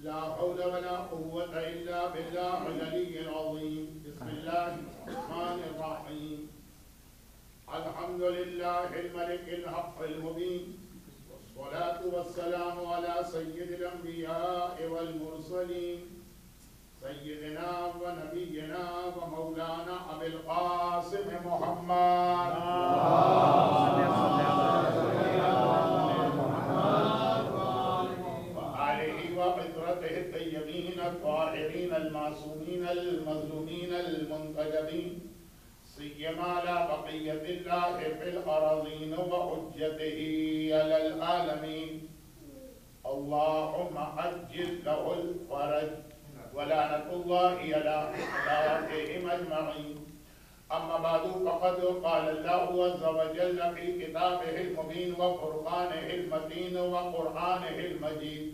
لا حول ولا قوة إلا بالله العلي العظيم. بسم الله الرحمن الرحيم. الحمد لله الملك الحق المبين، والصلاة والسلام على سيد الأنبياء والمرسلين سيدنا ونبينا ومولانا أبي القاسم محمد وآله وعترته الطيبين الطاهرين المعصومين المظلومين المنتجبين سيما على بقية الله في الأراضين وحجته على العالمين. اللهم عجل له الفرج ولعنة الله على أعدائهم أجمعين. أما بعد فقد قال الله عز وجل في كتابه المبين وفرقانه المتين وقرآنه المجيد.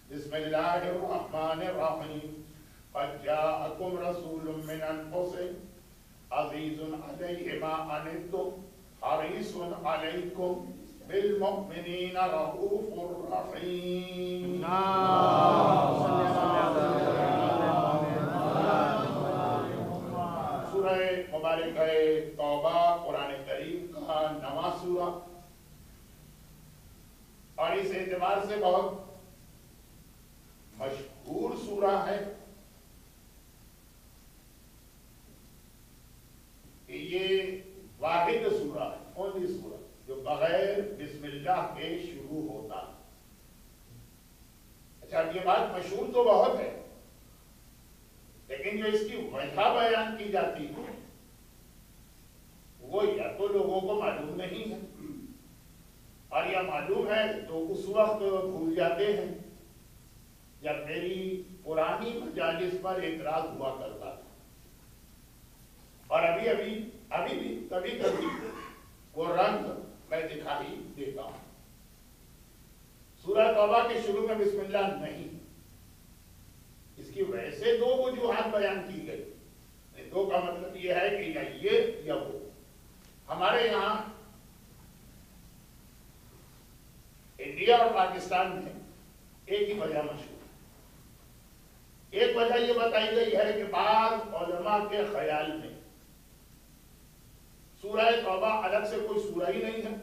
بسم الله الرحمن الرحيم. قد جاءكم رسول من أنفسكم عزيز عليه ما عنتم حريص عليكم بالمؤمنين رؤوف رحيم. سورہ مبارکہ توبہ قرآن کریم کا 9واں سورہ، اور اس اعتبار سے بہت مشہور سورہ ہے کہ یہ واحد سورہ ہے، اونلی سورہ جو بغیر بسم اللہ کے شروع ہوتا ہے۔ اچھا، اب یہ بات مشہور تو بہت ہے، لیکن جو اس کی وجہ بیان کی جاتی ہے وہ یا تو لوگوں کو معلوم نہیں ہے، اور یا معلوم ہے تو اس وقت بھول جاتے ہیں جب میری پرانی مجالس پر اعتراض ہوا کرتا تھا، اور ابھی بھی کبھی کبھی وہ رنگ میں دکھائی دیتا ہوں۔ سورہ توبہ کے شروع میں بسم اللہ نہیں، اس کی وجہ سے دو وجوہات بیان کی گئی۔ دو کا مطلب یہ ہے کہ یا یہ یا وہ۔ ہمارے یہاں انڈیا اور پاکستان میں ایک ہی وجہ مشہور ہے۔ ایک وجہ یہ بتائی گئی ہے کہ بعض علماء کے خیال میں سورہ توبہ الگ سے کوئی سورہ ہی نہیں ہے،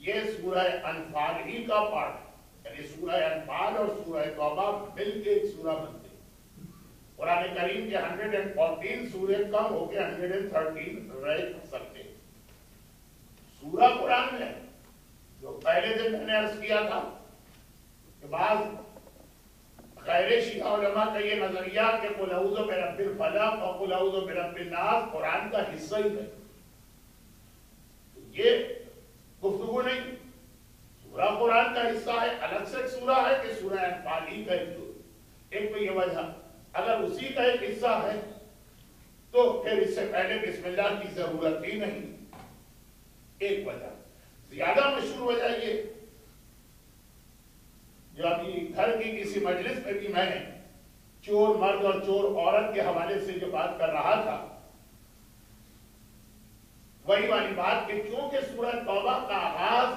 یہ سورہ انفال ہی کا پارٹ ہے، یعنی سورہ انفال اور سورہ توبہ مل کے ایک سورہ بنتے ہیں۔ قرآن کریم کے 114 سورے کم ہو کے 113 رہ سکتے ہیں۔ سورہ قرآن میں جو پہلے دن میں نے عرض کیا تھا کہ بعض غیر شیعہ علماء کا یہ نظریہ کہ قل اعوذ برب الفلق اور قل اعوذ برب الناس قرآن کا حصہ ہی ہے، یہ گفتگو نہیں۔ سورہ قرآن کا حصہ ہے، الگ سے ایک سورہ ہے کہ سورہ انفال ہی کا ایک تو یہ وجہ۔ اگر اسی کا ایک حصہ ہے تو پھر اس سے پہلے بسم اللہ کی ضرورت ہی نہیں، ایک وجہ۔ زیادہ مشہور وجہ یہ جو ابھی گھر کی کسی مجلس میں بھی میں نے چور مرد اور چور عورت کے حوالے سے جو بات کر رہا تھا، وہی والی بات کہ چونکہ سورہ توبہ کا آغاز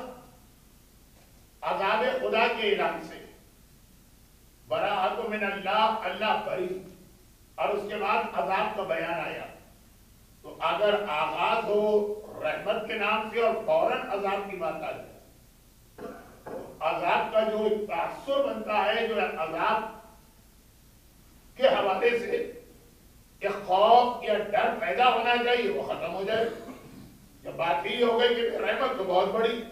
عذاب خدا کے اعلان سے، براءۃ من اللہ، اللہ بری، اور اس کے بعد عذاب کا بیان آیا، تو اگر آغاز ہو رحمت کے نام سے اور فوراً عذاب کی بات آ جائے، عذاب کا جو تاثر بنتا ہے، جو عذاب کے حوالے سے ایک خوف یا ڈر پیدا ہونا چاہیے، وہ ختم ہو جائے۔ جب بات ہی ہو گئی کہ رحمت تو بہت بڑی،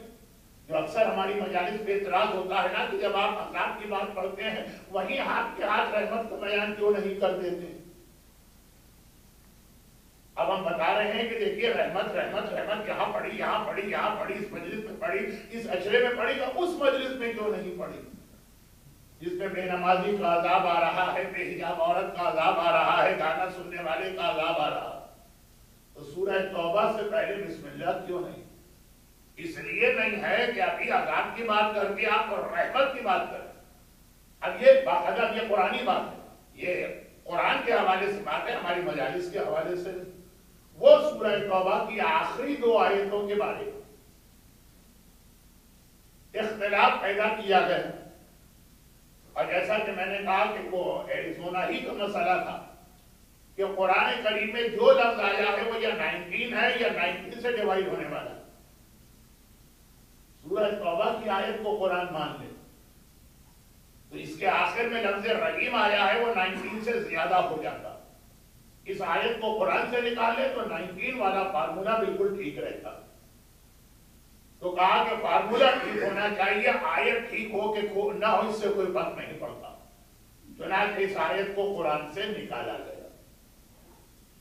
جو اکثر ہماری مجالس پہ اعتراض ہوتا ہے نا کہ جب آپ عذاب کی بات پڑھتے ہیں وہیں ہاتھ کے ہاتھ رحمت کا بیان کیوں نہیں کر دیتے؟ اب ہم بتا رہے ہیں کہ دیکھیے رحمت رحمت رحمت یہاں پڑھی، یہاں پڑھی، یہاں پڑھی، اس مجلس میں پڑھی، اس اشرے میں پڑھی، تو اس مجلس میں کیوں نہیں پڑھی جس میں بے نمازی کا عذاب آ رہا ہے، بے حجاب عورت کا عذاب آ رہا ہے، گانا سننے والے کا عذاب آ رہا ہے؟ تو سورہ توبہ سے پہلے بسم اللہ کیوں نہیں؟ اس لیے نہیں ہے کہ ابھی عذاب کی بات کر کے آپ رحمت کی بات کریں۔ اب یہ قرآنی بات ہے، یہ قرآن کے حوالے سے بات ہے، ہماری مجالس کے حوالے سے۔ وہ سورہ توبہ کی آخری 2 آیتوں کے بارے میں اختلاف پیدا کیا گیا، اور جیسے جیسا کہ میں نے کہا کہ وہ ایریزونا ہی کا مسئلہ تھا کہ قرآن کریم میں جو لفظ آیا ہے وہ یا 19 ہے یا 19 سے ڈیوائڈ ہونے والا ہے. سورہ توبہ کی آیت کو قرآن مان لے تو اس کے آخر میں لفظ رحیم آیا ہے وہ 19 سے زیادہ ہو جاتا. اس آیت کو قرآن سے نکال لے تو 19 والا فارمولا بالکل ٹھیک رہتا. تو کہا کہ فارمولا ٹھیک ہونا چاہیے، آیت ٹھیک ہو کہ نہ ہو اس سے کوئی فرق نہیں پڑتا. چنانچہ اس آیت کو قرآن سے نکالا گیا.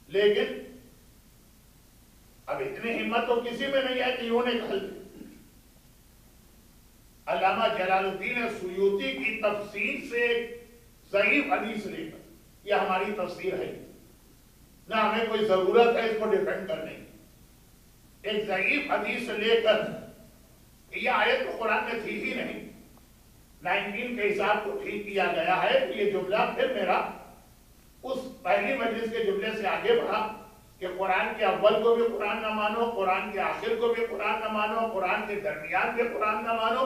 لیکن اب اتنی ہمت تو کسی میں نہیں ہے کہ انہوں نے نکال دی. علامہ جلال الدین سیوطی کی تفسیر سے ایک ضعیف حدیث لے کر، یہ ہماری تفسیر ہے نہ ہمیں کوئی ضرورت ہے اس کو ڈیفینڈ کرنے کی، ایک ضعیف حدیث لے کر یہ آیت تو قرآن میں تھی ہی نہیں، 19 کے حساب کو ٹھیک کیا گیا ہے. یہ جملہ پھر میرا اس پہلی مجلس کے جملے سے آگے بڑھا کہ قرآن کے اول کو بھی قرآن نہ مانو، قرآن کے آخر کو بھی قرآن نہ مانو، قرآن کے درمیان بھی قرآن نہ مانو،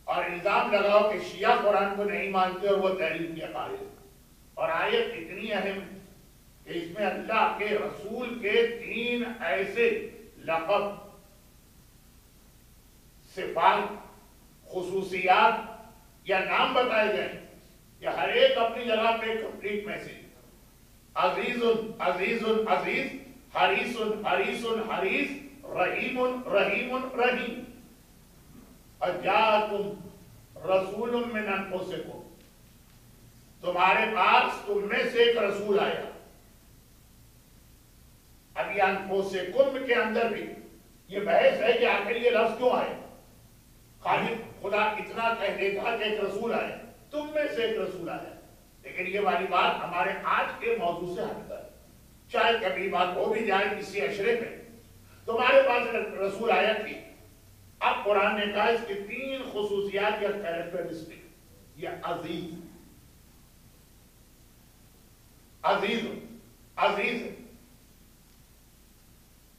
اور الزام لگاؤ کہ شیعہ قرآن کو نہیں مانتے اور وہ تحریف کے قائل. اور آیت اتنی اہم کہ اس میں اللہ کے رسول کے 3 ایسے لقب، صفات، خصوصیات یا نام بتائے گئے کہ ہر ایک اپنی جگہ پہ کمپلیٹ میسج. عزیز عزیز عزیز، حریص حریص حریص، رحیم رحیم رحیم. جاءکم رسول من انفسکم، تمہارے پاس تم میں سے ایک رسول آیا. اب یہ انفسکم کے اندر بھی یہ بحث ہے کہ آخر یہ لفظ کیوں آئے. خالق خدا اتنا کہہ دے گا کہ ایک رسول آئے، تم میں سے ایک رسول آیا، لیکن یہ والی بات ہمارے آج کے موضوع سے ہٹتا ہے. چاہے کبھی بات ہو بھی جائے کسی اشرے میں، تمہارے پاس رسول آیا تھی. اب قرآن نے کہا اس کی 3 خصوصیات یا کیریکٹرسٹک. یہ عزیز، عزیز عزیز.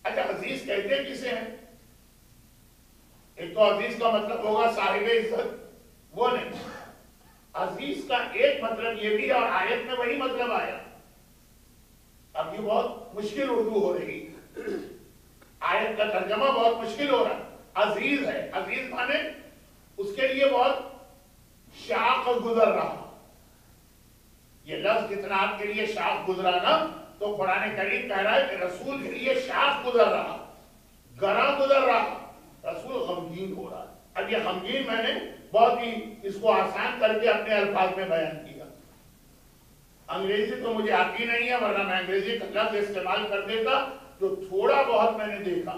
اچھا عزیز کہتے کسے ہیں؟ ایک تو عزیز کا مطلب ہوگا صاحب عزت، وہ نہیں. عزیز کا ایک مطلب یہ بھی اور آیت میں وہی مطلب آیا. اب یہ بہت مشکل اردو ہو رہی، آیت کا ترجمہ بہت مشکل ہو رہا ہے. عزیز ہے، عزیز مانے اس کے لیے بہت شاق گزر رہا. یہ لفظ کتنا آپ کے لیے شاق گزرا نا، تو قرآن کریم کہہ رہا ہے کہ رسول کے لیے شاق گزر رہا، گراں گزر رہا، رسول غمگین ہو رہا. اب یہ غمگین میں نے بہت ہی اس کو آسان کر کے اپنے الفاظ میں بیان کیا. انگریزی تو مجھے آتی نہیں ہے، ورنہ میں انگریزی کا لفظ استعمال کر دیتا. جو تھوڑا بہت میں نے دیکھا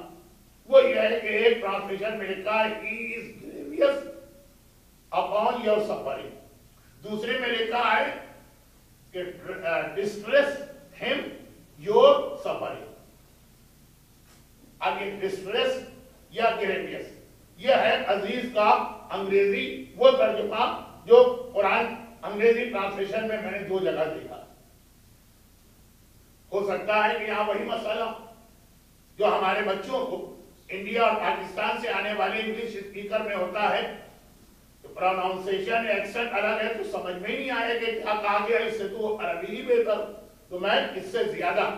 وہ یہ ہے کہ ایک ٹرانسلیشن میں لکھا ہے he is grievous upon your suffering. دوسرے میں لکھا ہے کہ distress him your suffering. اب یہ distress یا grievous یہ ہے عزیز کا انگریزی وہ ترجمہ جو قرآن انگریزی ٹرانسلیشن میں نے 2 جگہ دیکھا. ہو سکتا ہے کہ یہاں وہی مسئلہ جو ہمارے بچوں کو انڈیا اور پاکستان سے آنے والے انگلش اسپیکر میں ہوتا ہے تو پروناؤنسیشن ایکسنٹ الگ ہے تو سمجھ میں ہی نہیں آئے کہ کیا کہا گیا. اس سے تو عربی ہی بہتر. تو میں اس سے زیادہ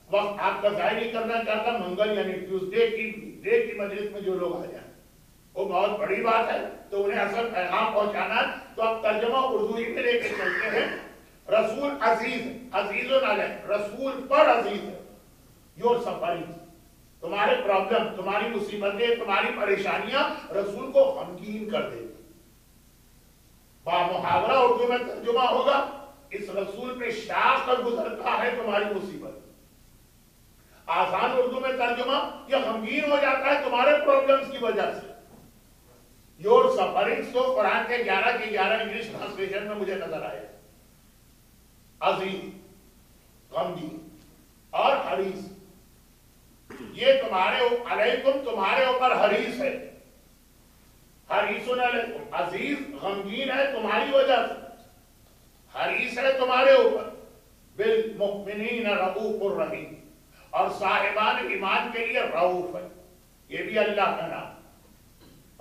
وقت آپ کا ضائع نہیں کرنا چاہتا. منگل یعنی ٹیوزڈے کی مجلس میں جو لوگ آ جائیں وہ بہت بڑی بات ہے، تو انہیں اصل پیغام پہنچانا. تو اب ترجمہ اردو ہی میں لے کے چلتے ہیں. رسول عزیز، عزیز علیہ، رسول پر عزیز ہے. یور سفرنگ، تمہارے پرابلم، تمہاری مصیبتیں، تمہاری پریشانیاں رسول کو غمگین کر دیتی. محاورہ اردو میں ترجمہ ہوگا اس رسول پہ شاخ گزرتا ہے تمہاری مصیبت. آسان اردو میں ترجمہ یہ غمگین ہو جاتا ہے تمہارے پرابلمز کی وجہ سے. یور سفرنگز تو قرآن کے 11 کی 11 انگلش ٹرانسلیشن میں مجھے نظر آئے. عزیز، غمگین اور حریص، یہ تمہارے علیکم تمہارے اوپر حریص ہے. حریص علیکم، عزیز غمگین ہے تمہاری وجہ سے، حریص ہے تمہارے اوپر. بالمؤمنین رؤوف الرحیم، اور صاحبان ایمان کے لیے رؤوف ہے، یہ بھی اللہ کا نام.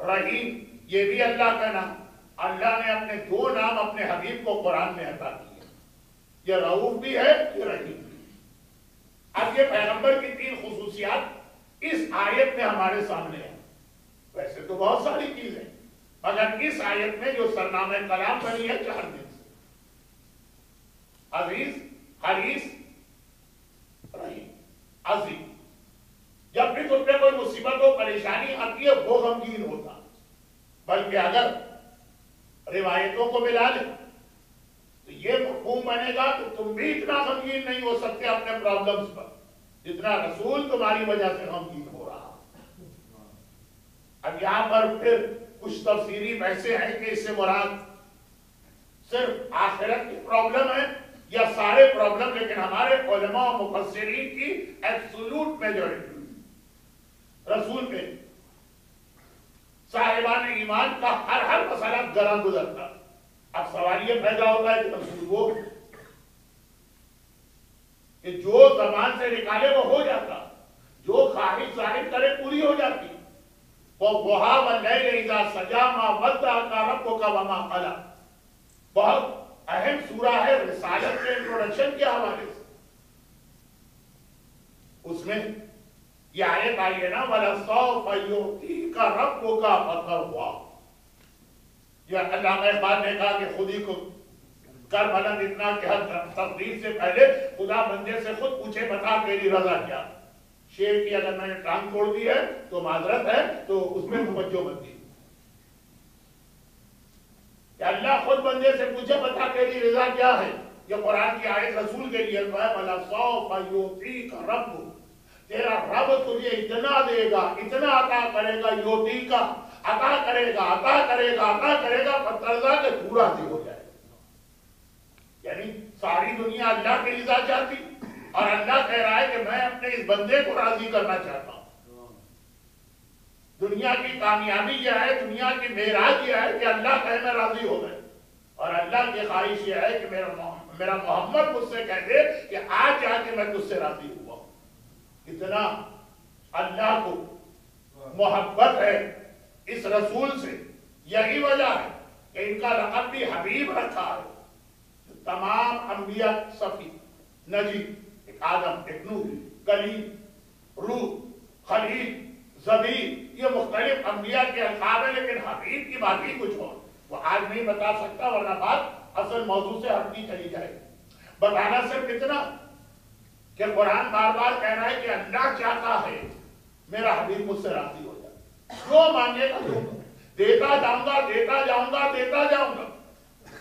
رحیم یہ بھی اللہ کا نام. اللہ نے اپنے دو نام اپنے حبیب کو قرآن میں عطا کیے، یہ رؤوف بھی ہے، یہ رحیم بھی۔ اب یہ پیغمبر کی تین خصوصیات اس آیت میں ہمارے سامنے ہیں۔ ویسے تو بہت ساری چیزیں، مگر اس آیت میں جو سرنامہ کلام بنی ہے 4 دن سے، عزیز، حریص، رحیم، عزیز۔ جب بھی تم پہ کوئی مصیبت و پریشانی آتی ہے وہ غمگین ہوتا، بلکہ اگر روایتوں کو ملا لیں تو یہ مفہوم بنے گا کہ تم بھی اتنا غمگین نہیں ہو سکتے اپنے پرابلمز پر جتنا رسول تمہاری وجہ سے غمگین ہو رہا۔ اب یہاں پر پھر کچھ تفسیری بحثیں ہیں کہ اس سے مراد صرف آخرت کی پرابلم ہے یا سارے پرابلم، لیکن ہمارے علماء و مفسرین کی ایبسولوٹ میجورٹی رسول پہ صاحبان ایمان کا ہر مسئلہ گراں گزرتا۔ اب سوال یہ پیدا ہوتا ہے کہ رسول وہ کہ جو زبان سے نکالے وہ ہو جاتا، جو خواہش ظاہر کرے پوری ہو جاتی۔ وَالضُّحَىٰ وَاللَّيْلِ إِذَا سَجَىٰ مَا وَدَّعَكَ رَبُّكَ وَمَا قَلَىٰ، بہت اہم سورہ ہے رسالت کے انٹروڈکشن کے حوالے سے۔ اس میں یہ آیت آئی ہے نا وَلَسَوْفَ يُعْطِيكَ رَبُّكَ فَتَرْضَىٰ۔ یہ علامہ اقبال نے کہا کہ خود ہی کو کر بلند اتنا کہ ہر تقدیر سے پہلے خدا بندے سے خود پوچھے بتا تیری رضا کیا۔ شیر کی اگر میں نے ٹانگ توڑ دی ہے تو معذرت ہے، تو اس میں توجہ بندی کہ اللہ خود بندے سے پوچھے بتا تیری رضا کیا ہے۔ یہ قرآن کی آیت رسول کے لیے ہے وَلَسَوْفَ يُعْطِيكَ رَبُّكَ، تیرا رب تجھے اتنا دے گا، اتنا عطا کرے گا، یوتی کا عطا کرے گا، عطا کرے گا، عطا کرے گا، فترضا کہ تو راضی ہو جائے۔ یعنی ساری دنیا اللہ کی رضا چاہتی اور اللہ کہہ رہا ہے کہ میں اپنے اس بندے کو راضی کرنا چاہتا ہوں۔ دنیا کی کامیابی یہ ہے، دنیا کی معراج یہ ہے کہ اللہ کہے میں راضی ہو گئے، اور اللہ کی خواہش یہ ہے کہ میرا محمد مجھ سے کہہ دے کہ آج جا کے میں تجھ سے راضی ہوا۔ اتنا اللہ کو محبت ہے اس رسول سے، یہی وجہ ہے کہ ان کا لقب بھی حبیب رکھا ہے۔ تمام انبیاء صفی، نجی، ایک آدم، ایک نوح، کلیم، روح، خلیل، زبیر، یہ مختلف انبیاء کے القاب ہیں، لیکن حبیب کی بات ہی کچھ اور وہ آج نہیں بتا سکتا، ورنہ بات اصل موضوع سے ہٹتی چلی جائے گی۔ بتانا صرف اتنا کہ قرآن بار بار کہہ رہا ہے کہ اللہ چاہتا ہے میرا حبیب مجھ سے راضی ہو جائے، جو مانگے گا جو دیتا جاؤں گا، دیتا جاؤں گا، دیتا جاؤں گا،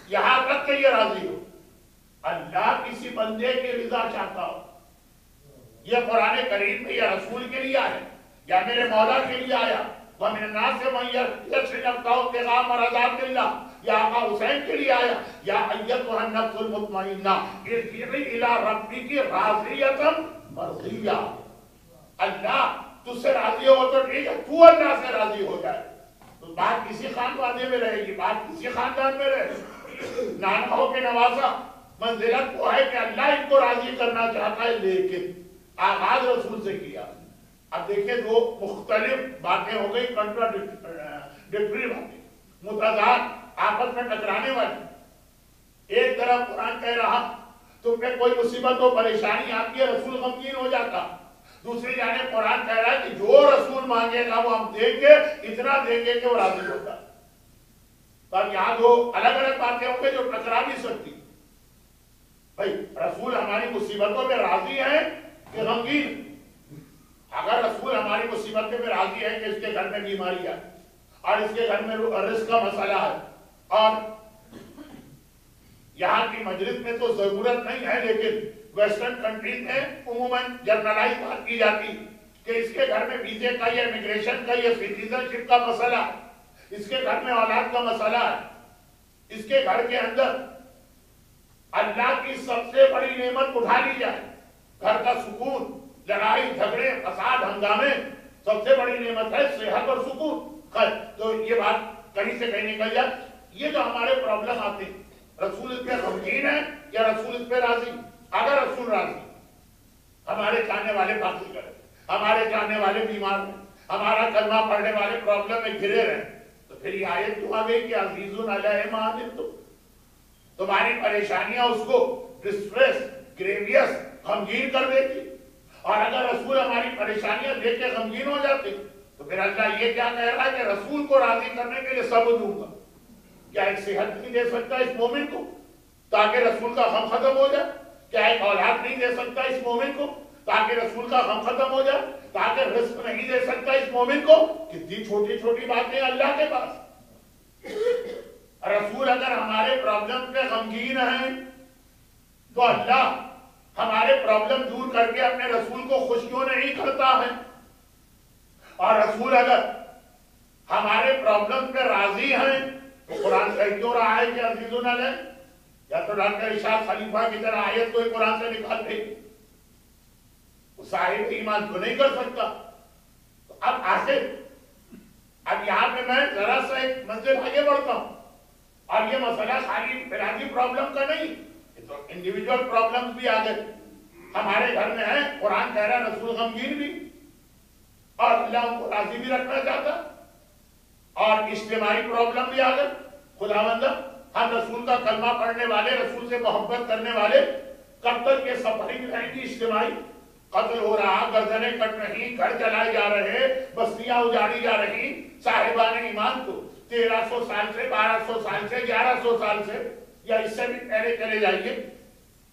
یہاں تک کہ یہ راضی ہو۔ اللہ کسی بندے کی رضا چاہتا ہو، یہ قرآن کریم میں یا رسول کے لیے آیا یا میرے مولا کے لیے آیا، وَمِنَ النَّاسِ مَن يَشْرِي نَفْسَهُ ابْتِغَاءَ مَرْضَاتِ اللَّهِ، یا آقا حسین کے لیے آیا یا ایتھا النفس المطمئنہ ارجعی الی ربک راضیۃ مرضیہ۔ اللہ تجھ سے راضی ہو تو ٹھیک ہے، تو اللہ سے راضی ہو جائے تو بات کسی خاندان میں رہے گی، بات کسی خاندان میں رہے گی۔ نانا ہو کے نوازا منزلت وہ ہے کہ اللہ ان کو راضی کرنا چاہتا ہے، لیکن آغاز رسول سے کیا۔ اب دیکھیں دو مختلف باتیں ہو گئی، کنٹراڈکٹری باتیں، متضاد، آپس میں ٹکرانے والی۔ ایک طرف قرآن کہہ رہا تم پہ کوئی مصیبت و پریشانی آتی ہے رسول غمگین ہو جاتا، دوسری جانب قرآن کہہ رہا ہے کہ جو رسول مانگے گا وہ ہم دیں گے، اتنا دیں گے کہ وہ راضی ہوتا۔ تو اب یہاں دو الگ الگ باتیں ہوں گے جو ٹکرا بھی سکتی۔ بھائی رسول ہماری مصیبتوں میں راضی ہے کہ غمگین؟ اگر رسول ہماری مصیبتوں میں راضی ہے کہ اس کے گھر میں بیماری ہے اور اس کے گھر میں رزق کا مسئلہ ہے، اور یہاں کی مجلس میں تو ضرورت نہیں ہے، لیکن ویسٹرن کنٹریز میں عموماً جنرلائز بات کی جاتی کہ اس کے گھر میں ویزے کا یا امیگریشن کا یا سٹیزن شپ کا مسئلہ ہے، اس کے گھر میں اولاد کا مسئلہ ہے، اس کے گھر کے اندر اللہ کی سب سے بڑی نعمت اٹھا لی جائے، گھر کا سکون، لڑائی جھگڑے فساد ہنگامے، سب سے بڑی نعمت ہے صحت اور سکون۔ تو یہ بات کہیں سے کہیں نکل جائے، یہ جو ہمارے پرابلم آتے ہیں رسول اس پہ غمگین ہے یا رسول اس پہ راضی؟ اگر رسول راضی، ہمارے چاہنے والے باقی کریں، ہمارے چاہنے والے بیمار ہیں، ہمارا کلمہ پڑھنے والے پرابلم میں گھرے رہیں، تو پھر یہ آیت کیوں آ گئی کہ عزیزٌ علیہ ما عنتم، تمہاری پریشانیاں اس کو ڈسٹریس، گریویس، غمگین کر دیتی. اور اگر رسول ہماری پریشانیاں دیکھ کے غمگین ہو جاتے تو پھر اللہ یہ کیا کہہ رہا ہے کہ رسول کو راضی کرنے کے لیے صبر دوں گا. کیا ایک صحت نہیں دے سکتا اس مومن کو تاکہ رسول کا غم ختم ہو جائے؟ کیا ایک اولاد نہیں دے سکتا اس مومن کو تاکہ رسول کا غم ختم ہو جائے؟ تاکہ رزق نہیں دے سکتا اس مومن کو؟ کتنی چھوٹی چھوٹی باتیں اللہ کے پاس. رسول اگر ہمارے پرابلم پہ غمگین ہیں تو اللہ ہمارے پرابلم دور کر کے اپنے رسول کو خوش کیوں نہیں کرتا ہے؟ اور رسول اگر ہمارے پرابلم پہ راضی ہیں تو قرآن کہہ کیوں رہا ہے کہ عزیزٌ علیہ؟ یا تو ڈاکٹر ارشاد خلیفہ کی طرح آیت کو قرآن سے نکال دے، وہ صاحب ایمان تو نہیں کر سکتا. تو اب آخر اب یہاں پہ میں ذرا سا ایک منزل آگے بڑھتا ہوں، اور یہ مسئلہ خالی انفرادی پرابلم کا نہیں، یہ تو انڈیویجول پرابلمز بھی آ گئے ہمارے گھر میں ہیں. قرآن کہہ رہا ہے رسول غمگین بھی اور اللہ ان کو راضی بھی رکھنا چاہتا. اور اجتماعی پرابلم بھی آ گئے. خداوند ہم رسول کا کلمہ پڑھنے والے، رسول سے محبت کرنے والے کب تک یہ سفرنگ رہیں گی اجتماعی؟ قتل ہو رہا، گردنیں کٹ رہی، گھر جلائے جا رہے، بستیاں اجاڑی جا رہی. صاحبان ایمان تو 1300 سال سے، 1200 سال سے، 1100 سال سے یا اس سے بھی پہلے چلے جائیے،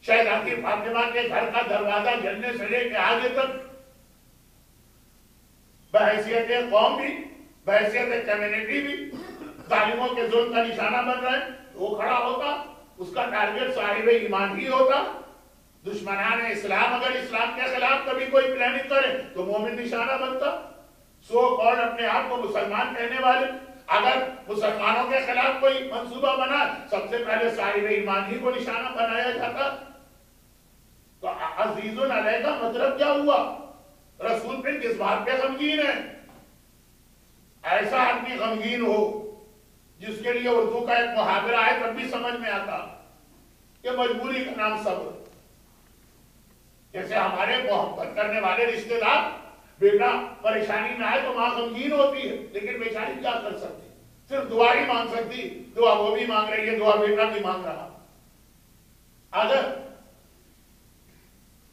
شہزادی فاطمہ کے گھر کا دروازہ جلنے سے لے کے آگے تک بحیثیت قوم بھی، بحیثیت کمیونٹی بھی ظالموں کے ظلم کا نشانہ بن رہے ہیں. وہ کھڑا ہوتا، اس کا ٹارگٹ صاحب ایمان ہی ہوتا. دشمنان اسلام اگر اسلام کے خلاف کبھی کوئی پلاننگ کرے تو مومن نشانہ بنتا. سو کالڈ اپنے آپ کو مسلمان کہنے والے اگر مسلمانوں کے خلاف کوئی منصوبہ بنا، سب سے پہلے صاحب ایمان ہی کو نشانہ بنایا جاتا. تو عزیزٌ علیہ کا مطلب کیا ہوا؟ رسول پہ کس بات پہ غمگین ہے؟ ایسا آدمی غمگین ہو جس کے لیے اردو کا ایک محاورہ ہے تب بھی سمجھ میں آتا کہ مجبوری کا نام صبر. جیسے ہمارے محبت کرنے والے رشتے دار بیٹا پریشانی میں آئے تو ماں غمگین ہوتی ہے، لیکن بیچاری کیا کر سکتی؟ صرف دعا ہی مانگ سکتی. دعا وہ بھی مانگ رہی ہے، دعا بیٹا بھی مانگ رہا. اگر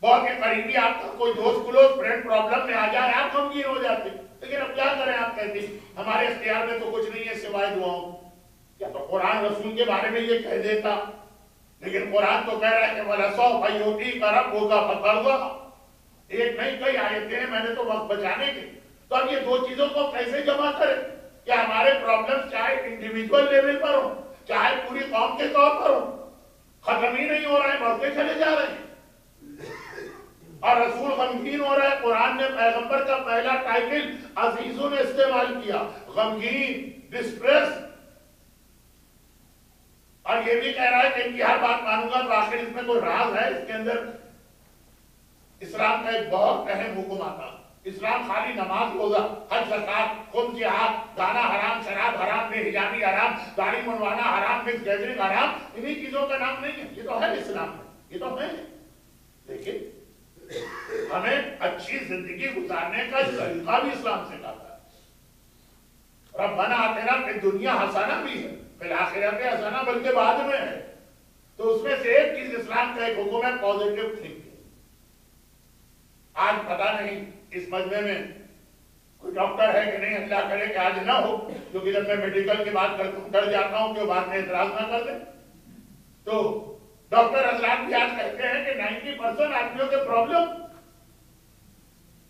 بہت ہی قریبی آپ کا کوئی دوست کلوز فرینڈ پرابلم میں آ جائے آپ غمگین ہو جاتے، لیکن اب کیا کریں؟ آپ کہتے ہیں ہمارے اختیار میں تو کچھ نہیں ہے سوائے دعاؤں. کیا تو قرآن رسول کے بارے میں یہ کہہ دیتا؟ لیکن قرآن تو کہہ رہا ہے کہ وَلَسَوْفَ يُعْطِيكَ رَبُّكَ فَتَرْضَىٰ. ایک نہیں کئی آیتیں ہیں، میں نے تو وقت بچانے کے. تو اب یہ دو چیزوں کو کیسے جمع کریں کہ ہمارے پرابلم چاہے انڈیویجول لیول پر ہوں چاہے پوری قوم کے طور پر ہوں، ختم ہی نہیں ہو رہے ہیں، بڑھتے چلے جا رہے ہیں. اور رسول غمگین ہو رہا ہے. قرآن نے پیغمبر کا پہلا ٹائٹل عزیزوں نے استعمال کیا، غمگین، ڈسپریس. اور یہ بھی کہہ رہا ہے کہ ان کی ہر بات مانوں گا. تو آخر اس میں کوئی راز ہے؟ اس کے اندر اسلام کا ایک بہت اہم حکم آتا. اسلام خالی نماز، روزہ، حج، زکات، خون جہاد، گانا حرام، شراب حرام، بے حجابی حرام، داڑھی منڈوانا حرام، مکس گیدرنگ حرام، انہی چیزوں کا نام نہیں ہے. یہ تو ہے اسلام میں، یہ تو ہے. لیکن ہمیں اچھی زندگی گزارنے کا طریقہ بھی اسلام سے کہتا ہے. ربنا آتنا فی الدنیا حسنہ بھی ہے، فی الآخرۃ حسنہ بلکہ بعد میں ہے. تو اس میں سے ایک چیز اسلام کا ایک حکم ہے پازیٹیو تھنکنگ. آج پتہ نہیں اس مجمع میں کوئی ڈاکٹر ہے کہ نہیں، اللہ کرے کہ آج نہ ہو، کیونکہ جب میں میڈیکل کی بات کرتا ہوں ڈر جاتا ہوں کہ وہ بعد میں اعتراض نہ کر دیں. تو ڈاکٹر حضرات بھی آج کہتے ہیں کہ 90% آدمیوں کے پرابلم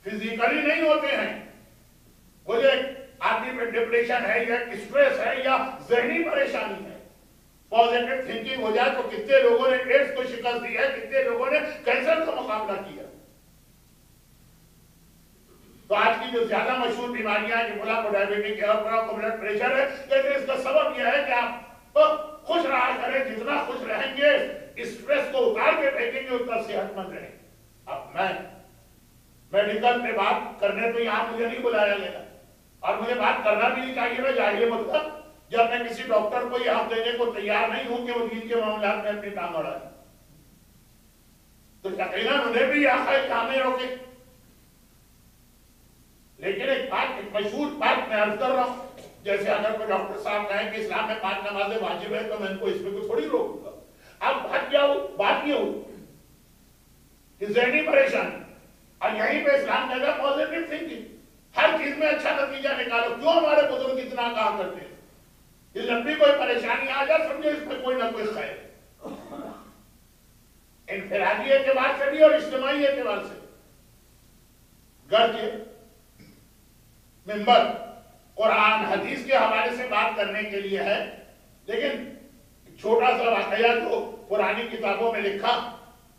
فزیکلی نہیں ہوتے ہیں. وہ جو آدمی پہ ڈپریشن ہے یا اسٹریس ہے یا ذہنی پریشانی ہے، پازیٹیو تھنکنگ ہو جائے تو کتنے لوگوں نے ایڈز کو شکست دی ہے، کتنے لوگوں نے کینسر کا مقابلہ کیا. تو آج کی جو زیادہ مشہور بیماریاں ہیں، کہ بلا کو ڈائبٹک ہے اور بلا کو بلڈ پریشر ہے، لیکن اس کا سبب یہ ہے کہ آپ خوش رہا کریں. جتنا خوش رہیں گے اسٹریس کو اتار کے پھینکیں گے اتنا صحت مند رہیں. اب میں میڈیکل پہ بات کرنے تو یہاں مجھے نہیں بلایا گیا اور مجھے بات کرنا بھی نہیں چاہیے. میں جاہل مطلب جب میں کسی ڈاکٹر کو یہ حق دینے کو تیار نہیں ہوں کہ وہ دین کے معاملات میں اپنی ٹانگ اڑائے، تو یقیناً انہیں بھی یہ حق ہے کہ ہمیں روکے. لیکن ایک بات، ایک مشہور بات میں عرض کر رہا ہوں جیسے اگر کوئی ڈاکٹر صاحب کہیں کہ اسلام میں 5 نمازیں واجب ہے تو میں ان کو اس میں کوئی تھوڑی روکوں گا. اب بات کیا ہو، بات یہ ہو کہ ذہنی پریشانی، اور یہیں پہ اسلام کہتا ہے پازیٹیو تھنکنگ، ہر چیز میں اچھا نتیجہ نکالو. کیوں ہمارے بزرگ اتنا کہا کرتے ہیں کہ جب بھی کوئی پریشانی آ جائے سمجھو اس میں کوئی نہ کوئی خیر، انفرادی اعتبار سے بھی اور اجتماعی اعتبار سے. گرچہ منبر قرآن حدیث کے حوالے سے بات کرنے کے لیے ہے، لیکن چھوٹا سا واقعہ جو پرانی کتابوں میں لکھا،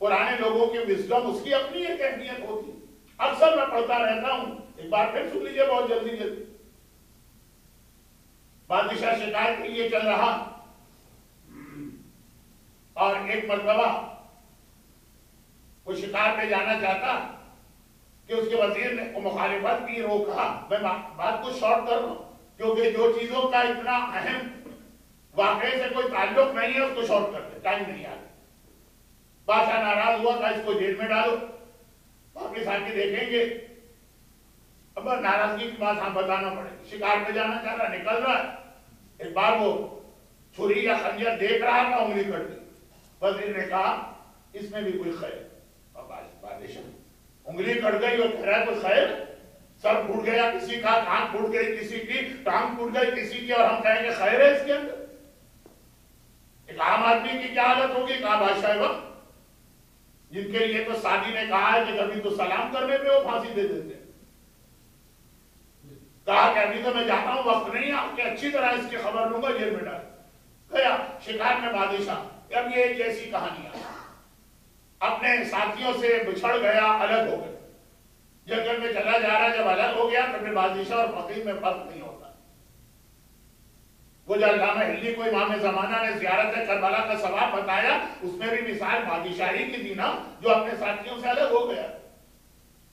پرانے لوگوں کی وزڈم، اس کی اپنی ایک اہمیت ہوتی. اکثر میں پڑھتا رہتا ہوں، ایک بار پھر سن لیجیے بہت جلدی. بادشاہ شکایت کے لیے چل رہا اور ایک مرتبہ وہ شکار پہ جانا چاہتا کہ اس کے وزیر نے مخالفت کی. وہ کہا میں بات کو شارٹ کر رہا ہوں کیونکہ جو چیزوں کا اتنا اہم واقعے سے کوئی تعلق نہیں ہے اس کو شارٹ کر دے، ٹائم نہیں آ. بادشاہ ناراض ہوا تھا، اس کو جیل میں ڈالو، باقی ساتھی دیکھیں گے. اب ناراضگی کی بات ہم بتانا پڑے. شکار پہ جانا چاہ رہا، نکل رہا ہے، ایک بار وہ چھری یا خنجر دیکھ رہا تھا، انگلی کٹ گئی. وزیر نے کہا اس میں بھی کوئی خیر. بادشاہ انگلی کٹ گئی اور کہہ رہا ہے کوئی خیر؟ سر پھوٹ گیا کسی کا، کان پھوٹ گئی کسی کی، ٹانگ پھوٹ گئی کسی کی، اور ہم کہیں گے خیر ہے اس کے اندر؟ ایک عام آدمی کی کیا حالت ہوگی؟ کہا بادشاہ وقت جن کے لیے تو سادی نے کہا ہے کہ کبھی تو سلام کرنے پہ وہ پھانسی دے دیتے. کہا کہ ابھی تو میں جاتا ہوں، وقت نہیں ہے کہ اچھی طرح اس کی خبر لوں گا، جیل میں ڈال. گیا شکار میں بادشاہ. اب یہ ایک ایسی کہانی ہے، اپنے ساتھیوں سے بچھڑ گیا، الگ ہو گیا، جنگل میں چلا جا رہا. جب الگ ہو گیا تو پھر بادشاہ اور فقیر میں فرق نہیں ہوتا. وہ جو علامہ ہلی کو امام زمانہ نے زیارت کربلا کا ثواب بتایا، اس میں بھی مثال بادشاہی کی دی نا، جو اپنے ساتھیوں سے الگ ہو گیا.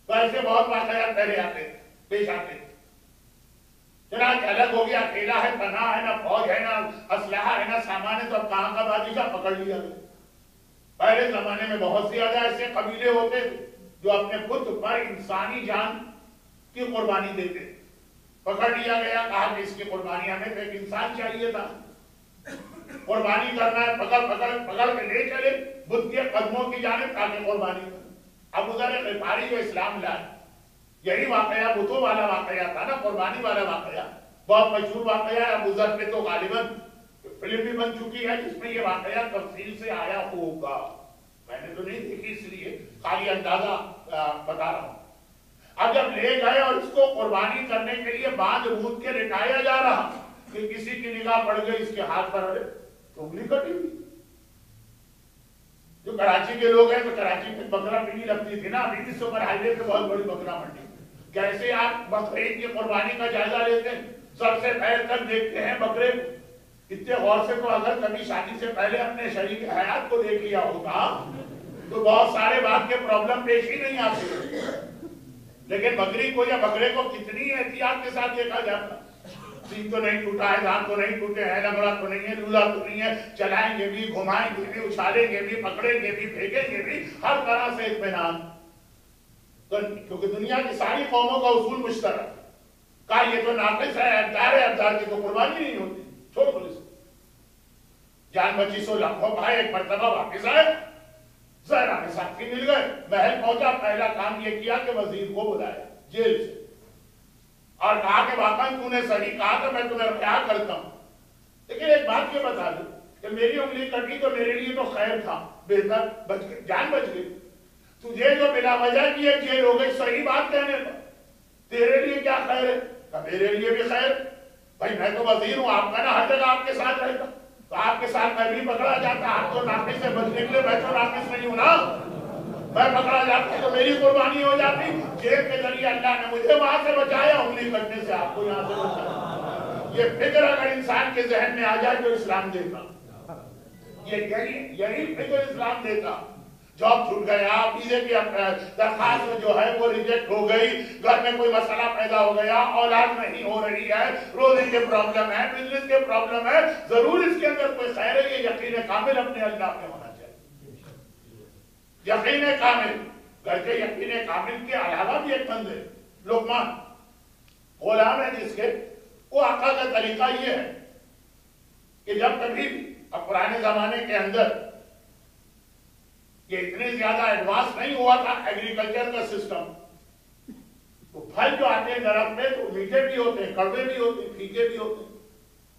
تو ایسے بہت واقعات پہلے آتے پیش آتے. چنانچہ الگ ہو گیا، اکیلا ہے، پناہ ہے، نہ فوج ہے، نہ اسلحہ ہے، نہ سامان ہے، تو اب کہاں کا بادشاہ پکڑ لیا گیا. پہلے زمانے میں بہت زیادہ ایسے قبیلے ہوتے تھے جو اپنے بت پر انسانی جان کی قربانی دیتے. پکڑ لیا گیا، کہا کہ اس کی قربانی ہمیں تو ایک انسان چاہیے تھا، قربانی کرنا ہے، پکڑ کے لے چلے بت کے قدموں کی جانب تاکہ قربانی کرے. ابو ذر غفاری جو اسلام لائے، یہی واقعہ بتوں والا واقعہ تھا نا، قربانی والا واقعہ. بہت مشہور واقعہ ہے. ابو ذر پہ تو غالباً فلم بھی بن چکی ہے جس میں یہ واقعہ تفصیل سے آیا ہوگا. میں نے تو نہیں دیکھی اس لیے خالی اندازہ بتا رہا ہوں. اب جب لے گئے اور اس کو قربانی کرنے کے لیے باندھ بوند کے لٹایا جا رہا کہ کسی کی نگاہ پڑ گئی اس کے ہاتھ پر، تو انگلی کٹی ہوئی. جو کراچی کے لوگ ہیں تو کراچی میں بکرا پیڑی لگتی تھی نا، ابھی بھی سپر ہائی وے پہ بہت بڑی بکرا منڈی. کیسے آپ بقرعید کی قربانی کا جائزہ لیتے ہیں؟ سب سے پہلے تک دیکھتے ہیں بکرے کو. اتنے غور سے تو اگر کبھی شادی سے پہلے اپنے شریک حیات کو دیکھ لیا ہوتا تو بہت سارے بات کے پرابلم پیش ہی نہیں آتے. لیکن بکری کو یا بکرے کو کتنی احتیاط کے ساتھ دیکھا جاتا. سینگ تو نہیں ٹوٹا ہے، دانت تو نہیں ٹوٹے ہیں، لنگڑا تو نہیں ہے، لولا تو نہیں ہے، چلائیں گے بھی، گھمائیں گے بھی، اچھالیں گے بھی، پکڑیں گے بھی، پھینکیں گے بھی، ہر طرح سے اطمینان. کیونکہ دنیا کی ساری قوموں کا اصول مشترک. کہا یہ تو ناقص ہے، ابدار ہے، ابدار کی تو قربانی نہیں ہوتی. چھوڑ دو اس کو. جان بچی سو لمحوں پائے، ایک مرتبہ واپس آئے، زہرا میں ساتھی مل گئے، محل پہنچا. پہلا کام یہ کیا کہ وزیر کو بلایا جیل سے اور کہا کہ واقعی تو نے صحیح کہا تھا، میں تمہیں کیا کرتا ہوں، لیکن ایک بات یہ بتا دوں کہ میری انگلی کٹی تو میرے لیے تو خیر تھا، بہتر بچ گئی، جان بچ گئی. تجھے جو بلا وجہ کی ایک جیل ہو گئی صحیح بات کہنے پر، تیرے لیے کیا خیر ہے؟ کہ میرے لیے بھی خیر. بھائی میں تو وزیر ہوں، آپ کا نا ہر جگہ آپ کے ساتھ رہتا، تو آپ کے ساتھ میں بھی پکڑا جاتا. آپ تو ناقص سے بچ نکلے، میں تو ناقص نہیں ہوں نا، میں پکڑا جاتا تو میری قربانی ہو جاتی. جیل کے ذریعے اللہ نے مجھے وہاں سے بچایا، انگلی کٹنے سے آپ کو یہاں سے بچایا. یہ فکر اگر انسان کے ذہن میں آ جائے تو اسلام دیتا. یہی فکر اسلام دیتا. جاب چھوٹ گیا، ویزے کی درخواست جو ہے وہ ریجیکٹ ہو گئی، گھر میں کوئی مسئلہ پیدا ہو گیا، اولاد نہیں ہو رہی ہے، روزی کے پرابلم ہے، بزنس کے پرابلم ہے، ضرور اس کے اندر کوئی خیر ہے. یہ یقین کامل اپنے اللہ پہ ہونا چاہیے. یقین کامل. گرچہ یقین کامل کے علاوہ بھی ایک بند ہے، لقمان غلام ہے جس کے وہ آقا کا طریقہ یہ ہے کہ جب کبھی بھی اب پرانے زمانے کے اندر یہ اتنے زیادہ ایڈوانس نہیں ہوا تھا ایگریکلچر کا سسٹم، تو پھل جو آتے ہیں درخت میں تو میٹھے بھی ہوتے ہیں، کڑوے بھی ہوتے ہیں، پھیکے بھی ہوتے ہیں۔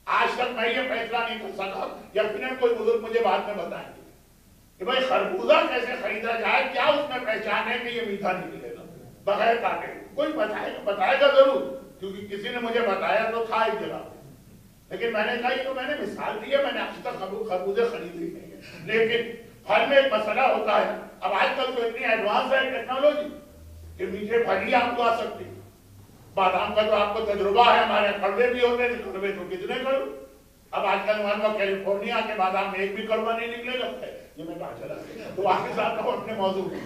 آج تک میں یہ فیصلہ نہیں کر سکا، یقیناً کوئی بزرگ مجھے بعد میں بتائیں گے کہ بھائی خربوزہ کیسے خریدا جائے، کیا اس میں پہچان ہے کہ یہ میٹھا نکلے گا بغیر کاٹے؟ کوئی بتائے گا ضرور، کیونکہ کسی نے مجھے بتایا تو تھا ایک جگہ، لیکن میں نے کہا یہ تو میں نے مثال دی ہے، میں نے آج تک خربوزے خریدے ہی نہیں ہے۔ لیکن پھل میں ایک مسئلہ ہوتا ہے، اب آج کل تو اتنی ایڈوانس ہے ٹیکنالوجی کہ میٹھے پھل ہی آپ کو آ سکتے ہیں۔ بادام کا تو آپ کو تجربہ ہے، ہمارے کڑوے بھی ہوتے ہیں، کڑوے تو کتنے کڑوے، اب آج کل مان لو کیلیفورنیا کے بادام میں ایک بھی کڑوا نہیں نکلے گا، یہ میں کہا چلا تو واپس آتا ہوں اپنے موضوع میں۔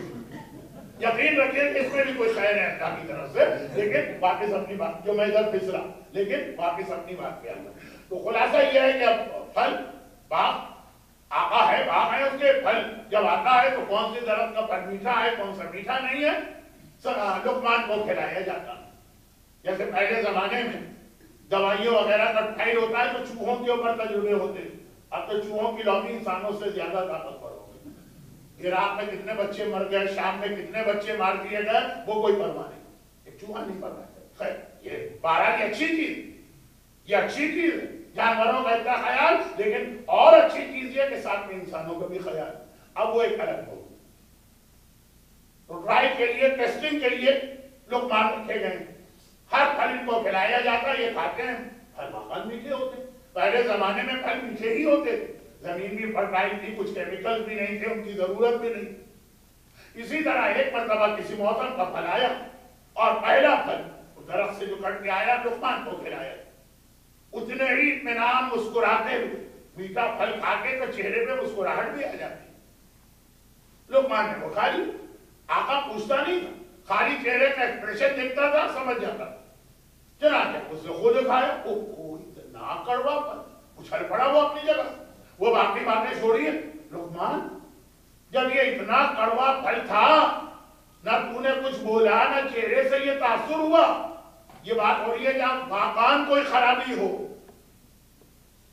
یقین رکھیے کہ اس میں بھی کوئی خیر ہے اللہ کی طرف سے، لیکن واپس اپنی بات جو میں ادھر پھسرا، لیکن واپس اپنی بات پہ آتا۔ تو خلاصہ یہ ہے کہ اب پھل باغ آقا ہے، باغ ہے، اس کے پھل جب آتا ہے تو کون سی درخت کا پھل میٹھا ہے، کون سا میٹھا نہیں ہے، لقمان کو کھلایا جاتا۔ جیسے پہلے زمانے میں دوائیوں وغیرہ کا ٹرائل ہوتا ہے تو چوہوں کے اوپر تجربے ہوتے، اب تو چوہوں کی لوبی انسانوں سے زیادہ طاقتور ہو گئی۔ عراق میں کتنے بچے مر گئے، شام میں کتنے بچے مار دیے گئے، وہ کوئی پرواہ نہیں، ایک چوہا نہیں پرواہ ہے۔ خیر یہ بہرحال اچھی چیز، یہ اچھی چیز ہے، جانوروں کا اتنا خیال، لیکن اور اچھی چیز یہ کہ ساتھ میں انسانوں کا بھی خیال۔ اب وہ ایک الگ ہو، تو ٹرائی کے لیے، ٹیسٹنگ کے لیے لقمان رکھے گئے، ہر پھل ان کو کھلایا جاتا ہے، یہ کھاتے ہیں، پھل واقعی میٹھے ہوتے ہیں۔ پہلے زمانے میں پھل میٹھے ہی ہوتے تھے، زمین بھی فرٹائل تھی، کچھ کیمیکل بھی نہیں تھے، ان کی ضرورت بھی نہیں۔ اسی طرح ایک مرتبہ کسی موسم کا پھل آیا اور پہلا پھل درخت سے جو کٹ کے آیا لقمان کو کھلایا، اتنے ہی اطمینان مسکراتے ہوئے، میٹھا پھل کھا کے تو چہرے پہ مسکراہٹ بھی آ جاتی۔ لقمان نے وہ کھا لی، آقا پوچھتا نہیں تھا، خالی چہرے کا ایکسپریشن دیکھتا تھا، سمجھ جاتا تھا۔ چنانچہ اس نے خود کھایا، اتنا کڑوا پھل، اچھل پڑا وہ اپنی جگہ، وہ باقی باتیں چھوڑیے۔ لقمان جب یہ اتنا کڑوا پھل تھا، نہ تو نے کچھ بولا، نہ چہرے سے یہ تاثر ہوا، یہ بات ہو رہی ہے جہاں واقعاً کوئی خرابی ہو۔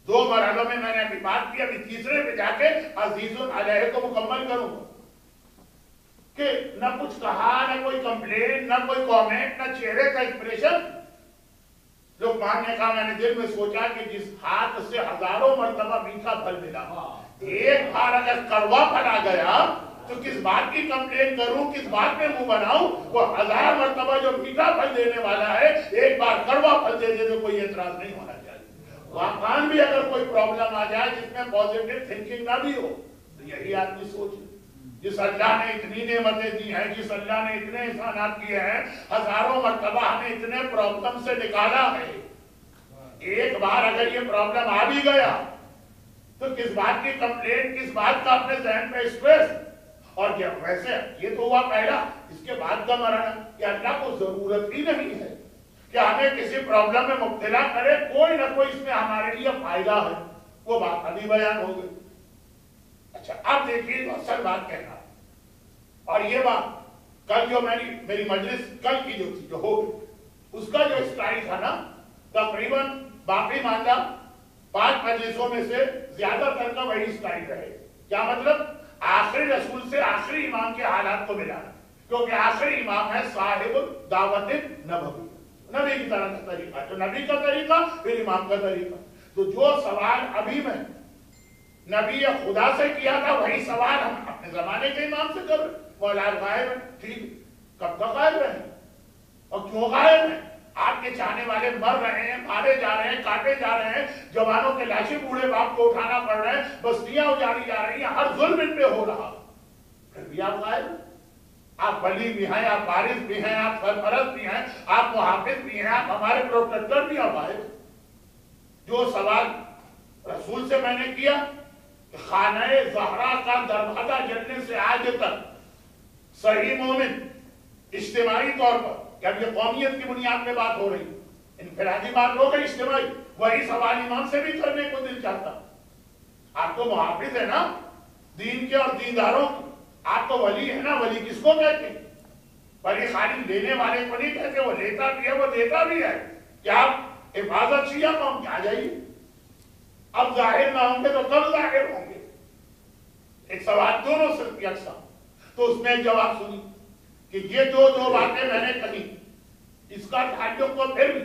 دو مرحلوں میں نے ابھی بات کی، ابھی تیسرے پہ جا کے عزیز علیہ کو مکمل کروں گا کہ نہ کچھ کہا، نہ کوئی کمپلین، نہ کوئی کامنٹ، نہ چہرے کا ایکسپریشن۔ لقمان نے کہا، میں نے دل میں سوچا کہ جس ہاتھ سے ہزاروں مرتبہ میٹھا پھل ملا، ایک بار اگر کڑوا پھل آ گیا تو کس بات کی کمپلین کروں، کس بات میں منہ بناؤں؟ وہ ہزار مرتبہ جو میٹھا پھل دینے والا ہے، ایک بار کڑوا پھل دے دے تو کوئی اعتراض نہیں ہونا چاہیے۔ واقعاً بھی اگر کوئی پرابلم آ جائے جس میں پازیٹیو تھنکنگ نہ بھی ہو، تو یہی آدمی سوچ ہے۔ جس اللہ نے اتنی نعمتیں دی ہیں، جس اللہ نے اتنے احسانات کیے ہیں، ہزاروں مرتبہ ہمیں اتنے پرابلم سے نکالا ہے، ایک بار اگر یہ پرابلم آ بھی گیا تو کس بات کی کمپلین، کس بات کا اپنے ذہن پہ اسٹریس۔ اور کیا ویسے یہ تو ہوا پہلا، اس کے بعد کا مرحلہ کہ اللہ کو ضرورت ہی نہیں ہے کہ ہمیں کسی پرابلم میں مبتلا کرے، کوئی نہ کوئی اس میں ہمارے لیے فائدہ ہے، وہ بات ابھی بیان ہو گئی۔ اچھا اب دیکھیے اصل بات کہنا، اور یہ بات کل جو میری مجلس کل کی جو تھی، جو ہو گئی، اس کا جو اسٹائل تھا نا، تقریباً باقی ماندہ 5 مجلسوں میں سے زیادہ تر کا وہی اسٹائل رہے۔ کیا مطلب؟ آخری رسول سے آخری امام کے حالات کو ملانا، کیونکہ آخری امام ہے صاحب دعوت نبوی، نبی کی طرح کا طریقہ، تو نبی کا طریقہ پھر امام کا طریقہ۔ تو جو سوال ابھی میں نبی خدا سے کیا تھا، وہی سوال ہم اپنے زمانے کے امام سے کر رہے ہیں۔ مولا غائب ہیں، ٹھیک، کب تک غائب رہے اور کیوں غائب ہیں؟ آپ کے چاہنے والے مر رہے ہیں، مارے جا رہے ہیں، کاٹے جا رہے ہیں، جوانوں کے لاشیں بوڑھے باپ کو اٹھانا پڑ رہے ہیں، بستیاں اجاڑی جا رہی ہیں، ہر ظلم ان پہ ہو رہا، پھر بھی آپ غائب ہیں۔ آپ ولی بھی ہیں، آپ وارث بھی ہیں، آپ سرپرست بھی ہیں، آپ محافظ بھی ہیں، آپ ہمارے پروٹیکٹر بھی، آپ غائب۔ جو سوال رسول سے میں نے کیا کہ خانہ زہرا کا دروازہ جلنے سے آج تک صحیح مومن اجتماعی طور پر، جب یہ قومیت کی بنیاد پہ بات ہو رہی، انفرادی بات ہو گئی اجتماعی، وہی سوال امام سے بھی کرنے کو دل چاہتا۔ آپ تو محافظ ہے نا دین کے اور دینداروں کے، آپ تو ولی ہے نا، ولی کس کو کہتے ہیں؟ ولی خالی لینے والے کو نہیں کہتے، وہ لیتا بھی ہے، وہ دیتا بھی ہے۔ کیا آپ حفاظت شیعہ قوم کی آ جائیے، اب ظاہر نہ ہوں گے تو کب ظاہر ہوں گے؟ ایک سوال دونوں سے یکساں، تو اس نے ایک جواب سنی کہ یہ جو دو باتیں میں نے کہی اس کا تعلق تو پھر بھی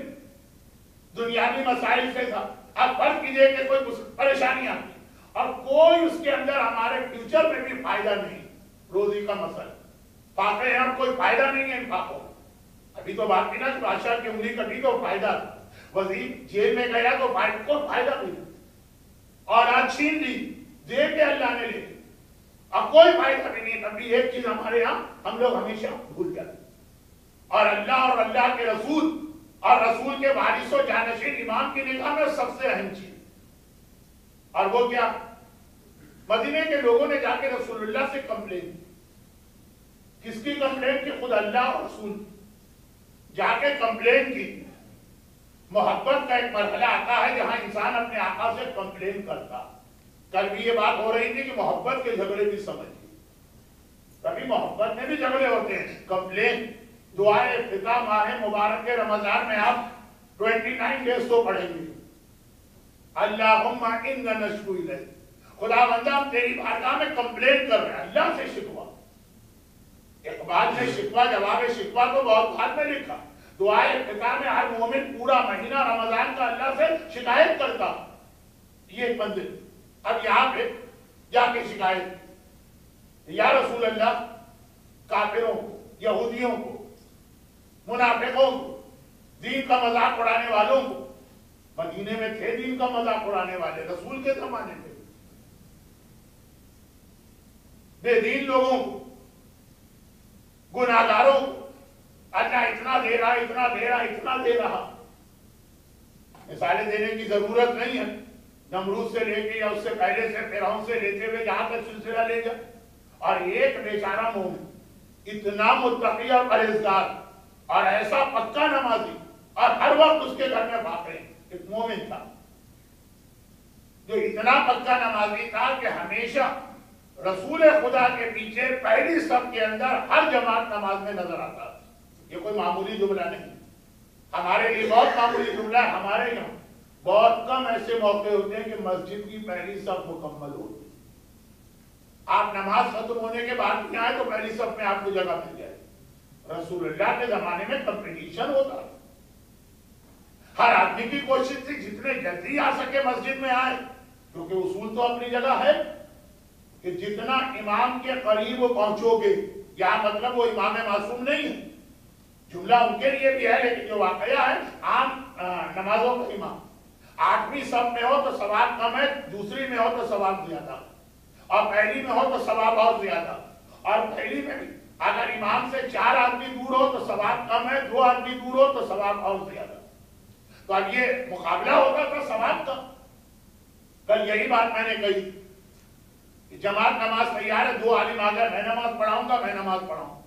دنیاوی مسائل سے تھا، اب فرض کیجئے کہ کوئی پریشانی آتی اور کوئی اس کے اندر ہمارے فیوچر میں بھی فائدہ نہیں، روزی کا مسئلہ فاقے ہیں اور کوئی فائدہ نہیں ہے ان فاقوں میں، ابھی تو بات کی نا کہ بادشاہ کی انگلی کٹی تو فائدہ تھا، وزیر جیل میں گیا تو کوئی فائدہ نہیں، اور آج چھین لی دے کے اللہ نے لے لی، اب کوئی فائدہ بھی نہیں، تب بھی ایک چیز ہمارے یہاں ہم لوگ ہمیشہ بھول جاتے، اور اللہ کے رسول اور رسول کے وارث و جانشین امام کی نگاہ میں سب سے اہم چیز، اور وہ کیا؟ مدینے کے لوگوں نے جا کے رسول اللہ سے کمپلین، کس کی کمپلین کی؟ خود اللہ اور رسول جا کے کمپلین کی۔ محبت کا ایک مرحلہ آتا ہے جہاں انسان اپنے آقا سے کمپلین کرتا، کل بھی یہ بات ہو رہی تھی کہ محبت کے جھگڑے بھی سمجھیے، کبھی محبت میں بھی جھگڑے ہوتے ہیں، کمپلین۔ دعائے افتتاح ماہ مبارک رمضان میں آپ 29 ڈیز تو پڑھیں گے، اللہم انا نشکو الیک، خدا بندہ ہم تیری بارگاہ میں کمپلین کر رہے ہیں، اللہ سے شکوہ۔ اقبال نے شکوہ جواب شکوہ تو بہت بعد میں لکھا، دعائے افتتاح میں ہر مومن پورا مہینہ رمضان کا اللہ سے شکایت کرتا، یہ ایک منزل۔ اب یہاں پہ جا کے شکایت، یا رسول اللہ کافروں کو، یہودیوں کو، منافقوں کو، دین کا مذاق اڑانے والوں کو، مدینے میں تھے دین کا مذاق اڑانے والے رسول کے زمانے میں، بے دین لوگوں کو، گناہگاروں کو، اللہ اتنا دے رہا، اتنا دے رہا، اتنا دے رہا۔ مثالیں دینے کی ضرورت نہیں ہے، نمرود سے لے کے یا اس سے پہلے سے فرعون سے لیتے ہوئے جہاں تک سلسلہ لے جائے، اور ایک بیچارہ مومن اتنا متقی اور پرہیزگار اور ایسا پکا نمازی اور ہر وقت اس کے گھر میں باقی ایک مومن تھا جو اتنا پکا نمازی تھا کہ ہمیشہ رسول خدا کے پیچھے پہلی صف کے اندر ہر جماعت نماز میں نظر آتا تھا۔ یہ کوئی معمولی جملہ نہیں، ہمارے لیے بہت معمولی جملہ ہے، ہمارے یہاں بہت کم ایسے موقع ہوتے ہیں کہ مسجد کی پہلی صف مکمل ہوتی ہے، آپ نماز ختم ہونے کے بعد بھی آئے تو پہلی صف میں آپ کو جگہ مل جائے۔ رسول اللہ کے زمانے میں کمپٹیشن ہوتا ہے، ہر آدمی کی کوشش تھی جتنے جلدی آ سکے مسجد میں آئے، کیونکہ اصول تو اپنی جگہ ہے کہ جتنا امام کے قریب پہنچو گے، یہاں مطلب وہ امام معصوم نہیں ہے، جملہ ان کے لیے بھی ہے، لیکن جو واقعہ ہے عام نمازوں کا امام 8ویں صف میں ہو تو ثواب کم ہے، دوسری میں ہو تو ثواب زیادہ، اور پہلی میں ہو تو ثواب اور زیادہ، اور پہلی میں بھی اگر امام سے 4 آدمی دور ہو تو ثواب کم ہے، 2 آدمی دور ہو تو ثواب اور زیادہ۔ تو اب یہ مقابلہ ہوتا تھا ثواب کا۔ کل یہی بات میں نے کہی کہ جماعت نماز تیار ہے، 2 عالم آ گئے، میں نماز پڑھاؤں گا، میں نماز پڑھاؤں،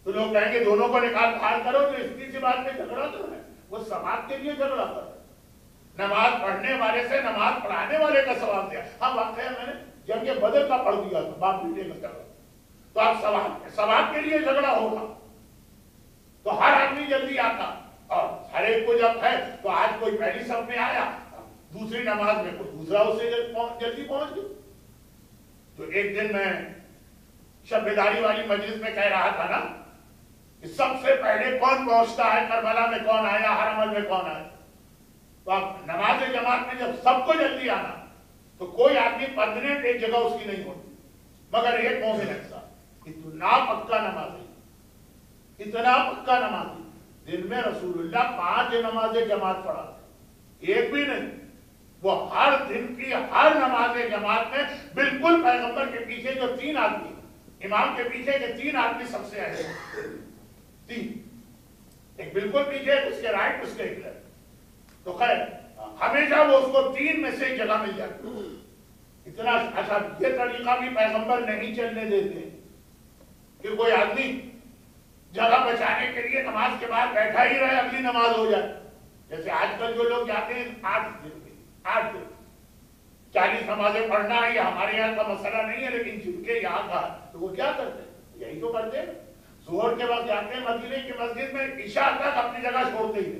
تو لوگ کہیں گے دونوں کو نکال باہر کرو، تو اس کی بات میں جھگڑا تو ہے، وہ ثواب کے لیے جھگڑا کر رہا ہے، نماز پڑھنے والے سے نماز پڑھانے والے کا ثواب دیا۔ ہاں واقعہ میں نے جنگ بدر کا پڑھ دیا تھا، باپ بیٹے کا جھگڑا، تو اب ثواب کے لیے جھگڑا ہوگا، تو ہر آدمی جلدی آتا، اور ہر ایک کو جب ہے تو آج کوئی پہلی صف میں آیا، دوسری نماز میں کوئی دوسرا اسے جلدی پہنچ گیا۔ تو ایک دن میں شب بیداری والی مجلس میں کہہ رہا تھا نا کہ سب سے پہلے کون پہنچتا ہے، کربلا میں کون آیا، حرمل میں کون آیا، تو اب نماز جماعت میں جب سب کو جلدی آنا تو کوئی آدمی پرماننٹ ایک جگہ اس کی نہیں ہوتی، مگر ایک مومن ایسا اتنا پکا نمازی، اتنا پکا نمازی، دن میں رسول اللہ 5 نمازیں جماعت پڑھاتے، ایک بھی نہیں، وہ ہر دن کی ہر نماز جماعت میں بالکل پیغمبر کے پیچھے جو 3 آدمی، امام کے پیچھے کے 3 آدمی سب سے اہم، 3، ایک بالکل پیچھے، اس کے رائٹ، اس کے ایک لیفٹ، تو خیر ہمیشہ وہ اس کو 3 میں سے ایک جگہ مل جاتی۔ اتنا اچھا یہ طریقہ بھی پیغمبر نہیں چلنے دیتے کہ کوئی آدمی جگہ بچانے کے لیے نماز کے بعد بیٹھا ہی رہے، اگلی نماز ہو جائے، جیسے آج کل جو لوگ جاتے ہیں 8 دن 40 نمازیں پڑھنا ہے، یہ ہمارے یہاں کا مسئلہ نہیں ہے، لیکن جن کے یہاں کا تو وہ کیا کرتے ہیں، یہی تو کرتے ہیں، ظہر کے وقت جاتے ہیں مدینے کی مسجد میں، عشاء تک اپنی جگہ چھوڑتے ہی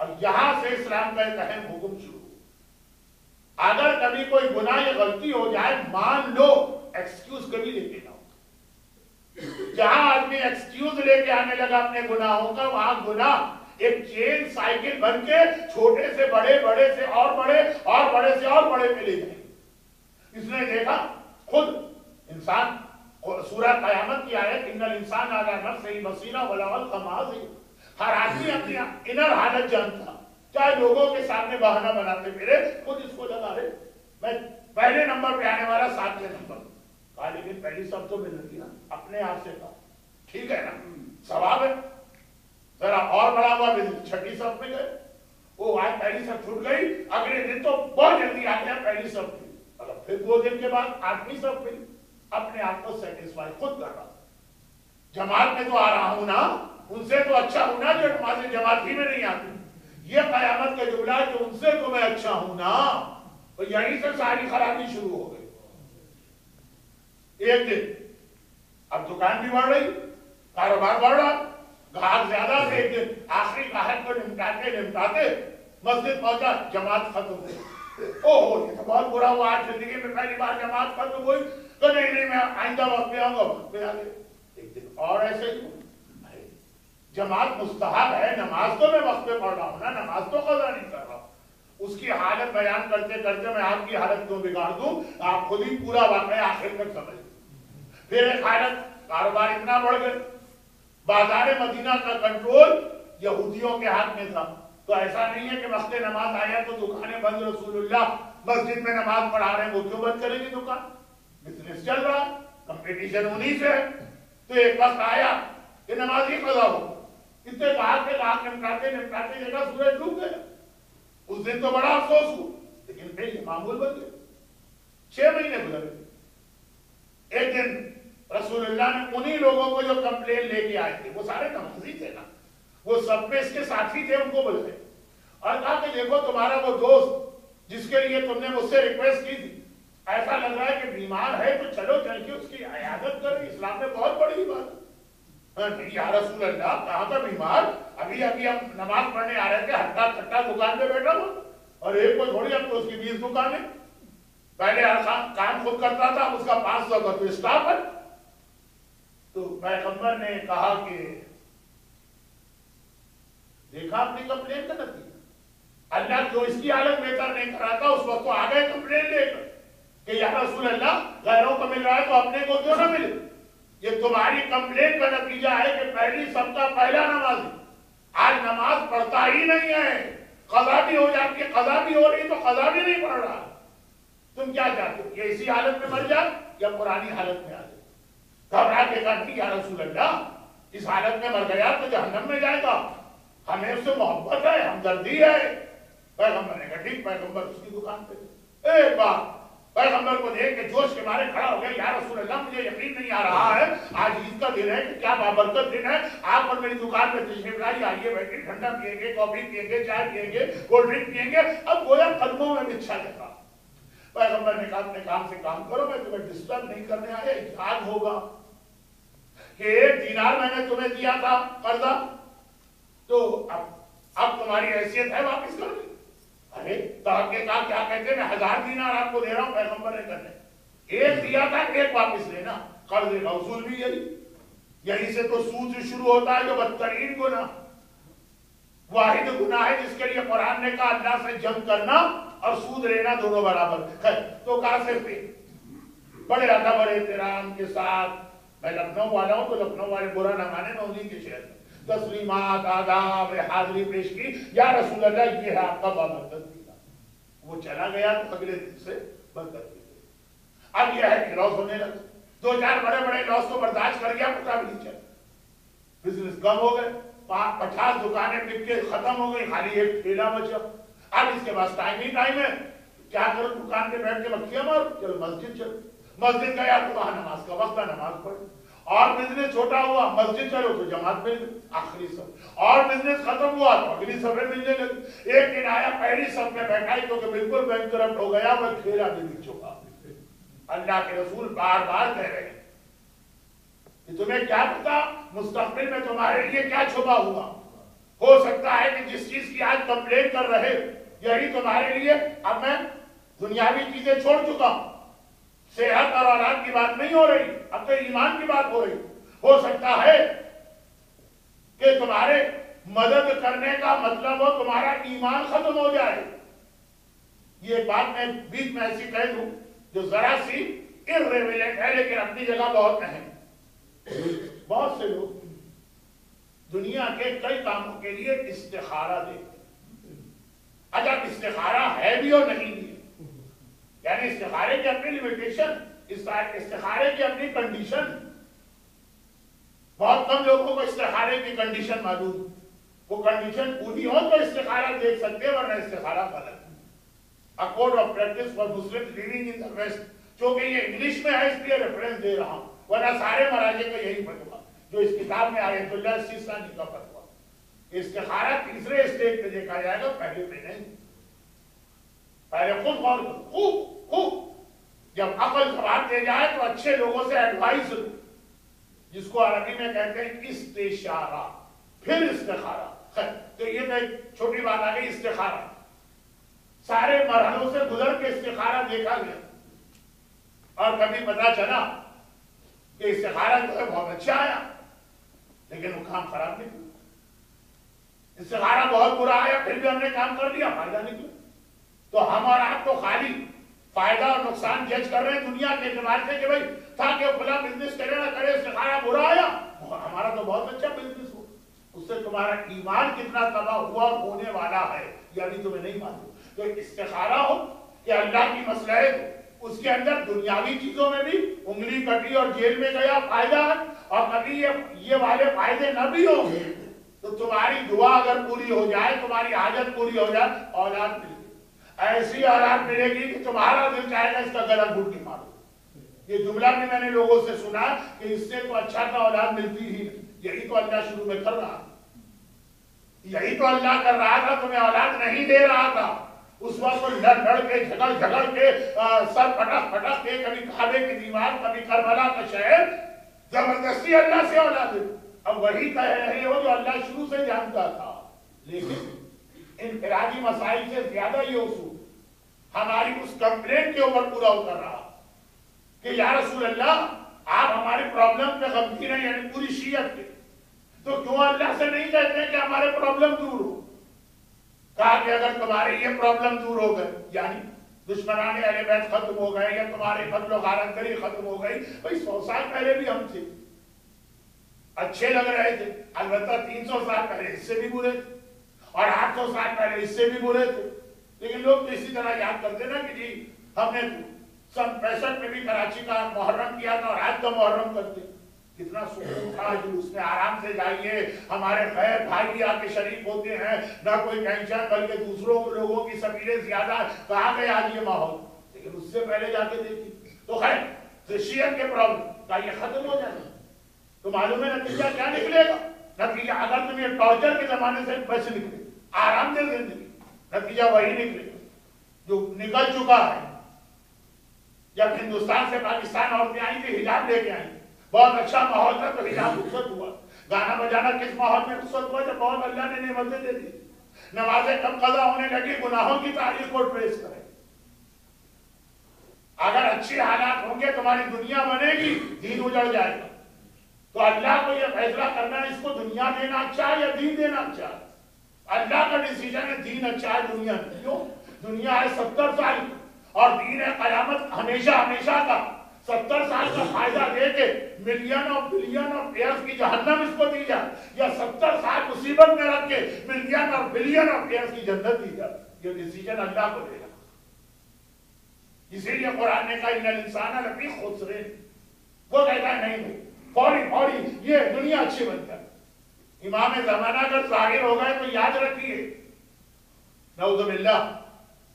اور یہاں سے اسلام کا ایک اہم حکم شروع ہو۔ اگر کبھی کوئی گناہ یا غلطی ہو جائے مان لو، ایکسکیوز کبھی لے کے نہ ہو۔ جہاں آدمی ایکسکیوز لے کے آنے لگا اپنے گناہوں کا، وہاں گناہ ایک چین سائیکل بن کے چھوٹے سے بڑے، بڑے سے اور بڑے، اور بڑے سے اور بڑے میں لے جائیں۔ اس نے دیکھا خود انسان، سورہ قیامت کی آیت ان الانسان علی نفسہ بصیرہ ولو القى، ہر آدمی اپنی انر حالت جانتا، چاہے لوگوں کے سامنے بہانہ بناتے پھرے، خود اس کو لگا رہے میں پہلے نمبر پہ آنے والا 7ویں نمبر، کہا لیکن پہلی سب تو مل رہی نا، اپنے آپ سے کہا ٹھیک ہے نا، ثواب ہے، ذرا اور بڑا ہوا بھی 6ٹھی صف میں گئے، وہ آج پہلی صف چھوٹ گئی، اگلے دن تو بہت جلدی آ گیا پہلی صف میں، پھر 2 دن کے بعد 8ویں صف میں، اپنے آپ کو سیٹسفائی خود کر رہا، جماعت میں تو آ رہا ہوں نا، ان سے تو اچھا ہوں نا جو نماز جماعت ہی میں نہیں آتی، یہ قیامت کا جملہ ہے کہ ان سے تو میں اچھا ہوں نا، تو یہیں سے ساری خرابی شروع ہو گئی۔ ایک دن اب دکان بھی بڑھ رہی، کاروبار بڑھ رہا، گاہک زیادہ تھے، ایک دن آخری گاہک کو نمٹاتے نمٹاتے مسجد پہنچا، جماعت ختم ہوئی، اوہ یہ تو بہت برا ہوا، آج زندگی میں پہلی بار جماعت ختم ہوئی، تو نہیں میں آئندہ وقت پہ آؤں گا، وقت پہ آ گئے۔ ایک دن اور ایسے ہی جماعت مستحب ہے، نماز تو میں وقت پہ پڑھ رہا ہوں نا، نماز تو قضا نہیں کر رہا ہوں۔ اس کی حالت بیان کرتے کرتے میں آپ کی حالت کیوں بگاڑ دوں، آپ خود ہی پورا واقعہ آخر تک سمجھ لیں۔ پھر ایک حالت، کاروبار اتنا بڑھ گئے، بازار مدینہ کا کنٹرول یہودیوں کے ہاتھ میں تھا، تو ایسا نہیں ہے کہ وقت نماز آیا تو دکانیں بند، رسول اللہ مسجد میں نماز پڑھا رہے ہیں، وہ کیوں بند کریں گے دکان، بزنس چل رہا، کمپٹیشن انہی سے ہے۔ تو ایک وقت آیا کہ نماز ہی قضا ہو، اتنے گاہک نمٹاتے نمٹاتے جگہ سورج ڈوب گیا۔ اس دن تو بڑا افسوس ہوا، لیکن پھر یہ معمول بن گیا۔ 6 مہینے گزر گئے۔ ایک دن رسول اللہ نے انہی لوگوں کو جو کمپلین لے کے آئے تھے، وہ سارے نمازی تھے نا، وہ سب میں اس کے ساتھی تھے، ان کو بلائے اور کہا کہ دیکھو تمہارا وہ دوست جس کے لیے تم نے مجھ سے ریکویسٹ کی تھی، ایسا لگ رہا ہے کہ بیمار ہے، تو چلو چل کے اس کی عیادت کریں، اسلام میں بہت بڑی بات ہے۔ یا رسول اللہ کہاں تھا بیمار، ابھی ہم نماز پڑھنے آ رہے تھے، ہٹا کٹا دکان پہ بیٹھا ہوا، اور ایک کو تھوڑی، اب تو اس کی 20 دکانیں، پہلے کام خود کرتا تھا، اس کا 500 کا تو اسٹاف ہے۔ تو پیغمبر نے کہا کہ دیکھا اپنی کمپلین کا نتیجہ، اللہ جو اس کی حالت بہتر نہیں کراتا، اس وقت تو آ گئے کمپلین لے کر کہ یا رسول اللہ غیروں کو مل رہا ہے تو اپنے کو کیوں نہ ملے۔ یہ تمہاری کمپلین کا نتیجہ ہے کہ پہلی سب کا پہلا نمازی آج نماز پڑھتا ہی نہیں ہے، قضا بھی ہو جاتی ہے، قضا بھی ہو رہی تو قضا بھی نہیں پڑھ رہا۔ تم کیا چاہتے ہو، یہ اسی حالت میں مر جائے یا پرانی حالت میں آ جائے؟ گھبرا کے کہا کہ یا رسول اللہ اس حالت میں مر گیا تو جہنم میں جائے گا، ہمیں اس سے محبت ہے، ہمدردی ہے۔ پیغمبر نے کہا ٹھیک، پیغمبر اس کی دکان پہ ایک بار پیغمبر کو دیکھ کے جوش کے مارے کھڑا ہو گیا، یا رسول اللہ مجھے یقین نہیں آ رہا ہے، آج عید کا دن ہے کہ کیا بابرکت دن ہے، آپ اور میری دکان پہ تشریف لائی، آئیے بیٹھے، ٹھنڈا پیئیں گے، کافی پیئیں گے، چائے پیئیں گے، کولڈ ڈرنک پیئیں گے۔ اب گویا قدموں میں بچھا جاتا۔ پیغمبر نے کہا اپنے کام سے کام کرو، میں تمہیں ڈسٹرب نہیں کرنے آیا، یاد ہوگا کہ 1 دینار میں نے تمہیں دیا تھا قرضہ، تو اب تمہاری حیثیت ہے واپس کر دیں۔ ارے تاکہ کیا کہتے ہیں، میں 1000 دینار آپ کو دے رہا ہوں، پیغمبر نے کرنے 1 دیا تھا، 1 واپس لینا، قرض کا اصول بھی یہی سے تو سود شروع ہوتا ہے، جو بدترین گناہ، واحد گناہ ہے جس کے لیے قرآن نے کہا اللہ سے جنگ کرنا اور سود لینا دونوں برابر ہے۔ تو کہاں سے پہ بڑے ادب اور احترام کے ساتھ، میں لکھنؤ والا ہوں تو لکھنؤ والے برا نہ مانے، میں انہیں کے شہر تسلیمات آداب حاضری پیش کی، یا رسول اللہ یہ ہے آپ کا بابرکت دینا۔ وہ چلا گیا تو اگلے دن سے برکت دی گئی۔ اب یہ ہے کہ لاس ہونے لگا، 2-4 بڑے بڑے لاس کو برداشت کر گیا، پتا بھی نہیں چلا، بزنس کم ہو گئے، 50 دکانیں بک کے ختم ہو گئی، خالی ایک ٹھیلا بچا۔ اب اس کے پاس ٹائم ہی ٹائم ہے، کیا کرو، دکان پہ بیٹھ کے مکھیاں مارو، چلو مسجد چلو، مسجد گیا تو وہاں نماز کا وقت ہے، نماز پڑھ، اور بزنس چھوٹا ہوا، مسجد چلو تو جماعت مل گئی آخری صف، اور بزنس ختم ہوا تو اگلی صفیں ملنے لگی۔ ایک دن آیا پہلی صف میں بیٹھا ہی تو کہ بالکل بینکرپٹ ہو گیا، وہ کھیلا بھی نہیں چکا۔ اللہ کے رسول بار بار کہہ رہے ہیں کہ تمہیں کیا پتا مستقبل میں تمہارے لیے کیا چھپا ہوا، ہو سکتا ہے کہ جس چیز کی آج کمپلین کر رہے یہی تمہارے لیے اب میں دنیاوی چیزیں چھوڑ چکا ہوں، صحت اور اولاد کی بات نہیں ہو رہی، اب تو ایمان کی بات ہو رہی۔ ہو سکتا ہے کہ تمہارے مدد کرنے کا مطلب ہو تمہارا ایمان ختم ہو جائے۔ یہ بات میں بیچ میں ایسی کہہ دوں جو ذرا سی irrelevant ہے لیکن اپنی جگہ بہت اہم ہے۔ بہت سے لوگ دنیا کے کئی کاموں کے لیے استخارہ دیتے ہیں۔ اچھا استخارہ ہے بھی اور نہیں بھی، یعنی استخارے کی اپنی لمیٹیشن، استخارے کی اپنی کنڈیشن۔ بہت کم لوگوں کو استخارے کی کنڈیشن معلوم، وہ کنڈیشن پوری ہو تو استخارہ دیکھ سکتے ہیں، ورنہ استخارہ غلط۔ A code of practice for Muslims living in the West، چونکہ یہ انگلش میں ہے اس لیے ریفرنس دے رہا ہوں، ورنہ سارے مراجع کا یہی فتویٰ جو اس کتاب میں آیت اللہ سیستانی کا فتویٰ۔ استخارہ تیسرے اسٹیج پہ دیکھا جائے گا، پہلے پہ نہیں۔ پہلے خود غور کرو، خوب جب عقل جواب دے جائے تو اچھے لوگوں سے ایڈوائز لو، جس کو عربی میں کہتے ہیں استشارہ، پھر استخارہ۔ خیر تو یہ تو ایک چھوٹی بات آ گئی استخارہ۔ سارے مرحلوں سے گزر کے استخارہ دیکھا گیا اور کبھی پتا چلا کہ استخارہ جو ہے بہت اچھا آیا لیکن وہ کام خراب نکلا، استخارہ بہت برا آیا پھر بھی ہم نے کام کر دیا، فائدہ نکلا۔ تو ہم اور آپ تو خالی فائدہ اور نقصان جج کر رہے ہیں دنیا کے اعتبار سے کہ بھائی تھا کہ فلاں بزنس کرے نہ کرے، استخارہ برا آیا، ہمارا تو بہت اچھا بزنس ہو، اس سے تمہارا ایمان کتنا تباہ ہوا اور ہونے والا ہے یہ ابھی تمہیں نہیں معلوم۔ تو استخارہ ہو کہ اللہ کی مصلحت ہو، اس کے اندر دنیاوی چیزوں میں بھی انگلی کٹی اور جیل میں گیا فائدہ ہے، اور کبھی یہ والے فائدے نہ بھی ہوں تو تمہاری دعا اگر پوری ہو جائے، تمہاری حاجت پوری ہو جائے، اولاد مل گئی، ایسی اولاد ملے گی کہ تمہارا دل چاہے گا اس کا گلا گھٹ کے مارو۔ یہ جملہ بھی میں نے لوگوں سے سنا کہ اس سے تو اچھا کا اولاد ملتی ہی نہیں، یہی تو اللہ شروع میں کر رہا، یہی تو اللہ کر رہا تھا، تمہیں اولاد نہیں دے رہا تھا۔ اس وقت لڑ کے جھگڑ کے سر پٹک کے، کبھی کعبے کی دیوار، کبھی کربلا کا شہر، زبردستی اللہ سے اولاد دے۔ اب وہی کہہ رہے ہو جو اللہ شروع سے جانتا تھا، لیکن انفرادی مسائل سے زیادہ یہ اصول ہماری اس کمپلین کے اوپر پورا اتر رہا کہ یا رسول اللہ آپ ہمارے پرابلم پہ غمگین ہیں، یعنی پوری شیعت کے، تو کیوں اللہ سے نہیں کہتے کہ ہمارے پرابلم دور ہو؟ کہا کہ اگر تمہارے یہ پرابلم دور ہو گئے، یعنی دشمنان اہل بیت ختم ہو گئے یا تمہارے قتل و غارت گری ختم ہو گئی، بھائی 100 سال پہلے بھی ہم تھے، اچھے لگ رہے تھے، البتہ 300 سال پہلے اس سے بھی برے تھے اور 800 سال پہلے اس سے بھی برے تھے، لیکن لوگ تو اسی طرح یاد کرتے نا کہ جی ہم نے سن 65 میں بھی کراچی کا محرم کیا تھا اور آج کا محرم کرتے، کتنا سکون تھا، جلوس میں آرام سے جائیے، ہمارے خیر بھائی بھی آ کے شریک ہوتے ہیں، نہ کوئی ٹینشن، بلکہ دوسروں لوگوں کی سبیلیں زیادہ، کہاں گئے آج یہ ماحول؟ لیکن اس سے پہلے جا کے دیکھیے تو خیر شیعت کے پرابلم کا یہ ختم ہو جائے تو معلوم ہے نتیجہ کیا نکلے گا؟ نتیجہ اگر تم یہ ٹارچر کے زمانے سے بچ نکلے، آرام دہ زندگی، نتیجہ وہی نکلے گا جو نکل چکا ہے۔ جب ہندوستان سے پاکستان عورتیں آئیں تھیں حجاب لے کے آئیں، بہت اچھا ماحول تھا تو حجاب رخصت ہوا، گانا بجانا کس ماحول میں رخصت ہوا؟ جب بہت اللہ نے نعمتیں دے دی، نمازیں کم قضا ہونے لگی، گناہوں کی تاریخ کو ٹریس کریں۔ اگر اچھی حالات ہوں گے تمہاری دنیا بنے گی، دین اجڑ جائے گا۔ تو اللہ کو یہ فیصلہ کرنا ہے اس کو دنیا دینا اچھا ہے یا دین دینا اچھا ہے؟ اللہ کا ڈیسیجن ہے دین اچھا ہے دنیا نہیں۔ کیوں؟ دنیا ہے 70 سال کی اور دین ہے قیامت ہمیشہ ہمیشہ کا۔ 70 سال کا فائدہ دے کے ملین اور بلین اور ایئرز کی جہنم اس کو دی جائے، یا 70 سال مصیبت میں رکھ کے ملین اور بلین اور ایئرز کی جنت دی جائے، یہ ڈیسیجن اللہ کو دے گا۔ اسی لیے قرآن نے کہا ان الانسان لفی خسر، وہ کہتا ہے نہیں فوری یہ دنیا اچھی بن جائے۔ امام زمانہ اگر ظاہر ہو گئے تو یاد رکھیے، نعوذ باللہ،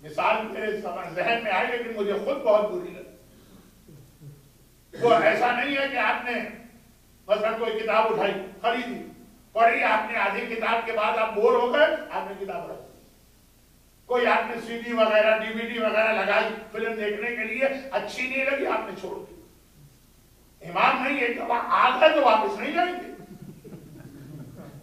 مثال میرے ذہن میں آئی لیکن مجھے خود بہت بری لگی۔ وہ ایسا نہیں ہے کہ آپ نے مثلا کوئی کتاب اٹھائی، خریدی، پڑھی، آپ نے آدھی کتاب کے بعد آپ بور ہو گئے، آپ نے کتاب رکھ دی۔ کوئی آپ نے CD وغیرہ DVD وغیرہ لگائی فلم دیکھنے کے لیے، اچھی نہیں لگی، آپ نے چھوڑ دی۔ امام نہیں، ایک دفعہ آ گئے تو واپس نہیں جائیں گے۔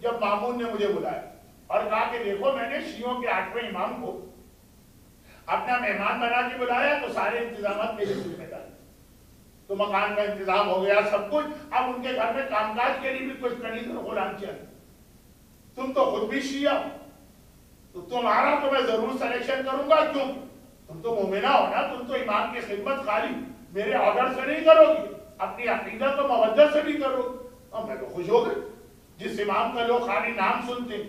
جب مامون نے مجھے بلایا اور کہا کہ دیکھو میں نے شیعوں کے 8ویں امام کو اپنا مہمان بنا کے بلایا تو سارے انتظامات میری ذمہ داری، تو مکان کا انتظام ہو گیا سب کچھ، اب ان کے گھر میں کام کاج کے لیے بھی کچھ کنیز اور غلام چاہیے، تم تو خود بھی شیعہ تو تمہارا تو میں ضرور سلیکشن کروں گا، کیوں؟ تم تو مومنہ ہو نا، تم تو امام کی خدمت خالی میرے آرڈر سے نہیں کرو گی، اپنی عقیدت تو موجہ سے بھی کرو گی۔ اور میں تو خوش ہو گئی، جس امام کا لوگ خالی نام سنتے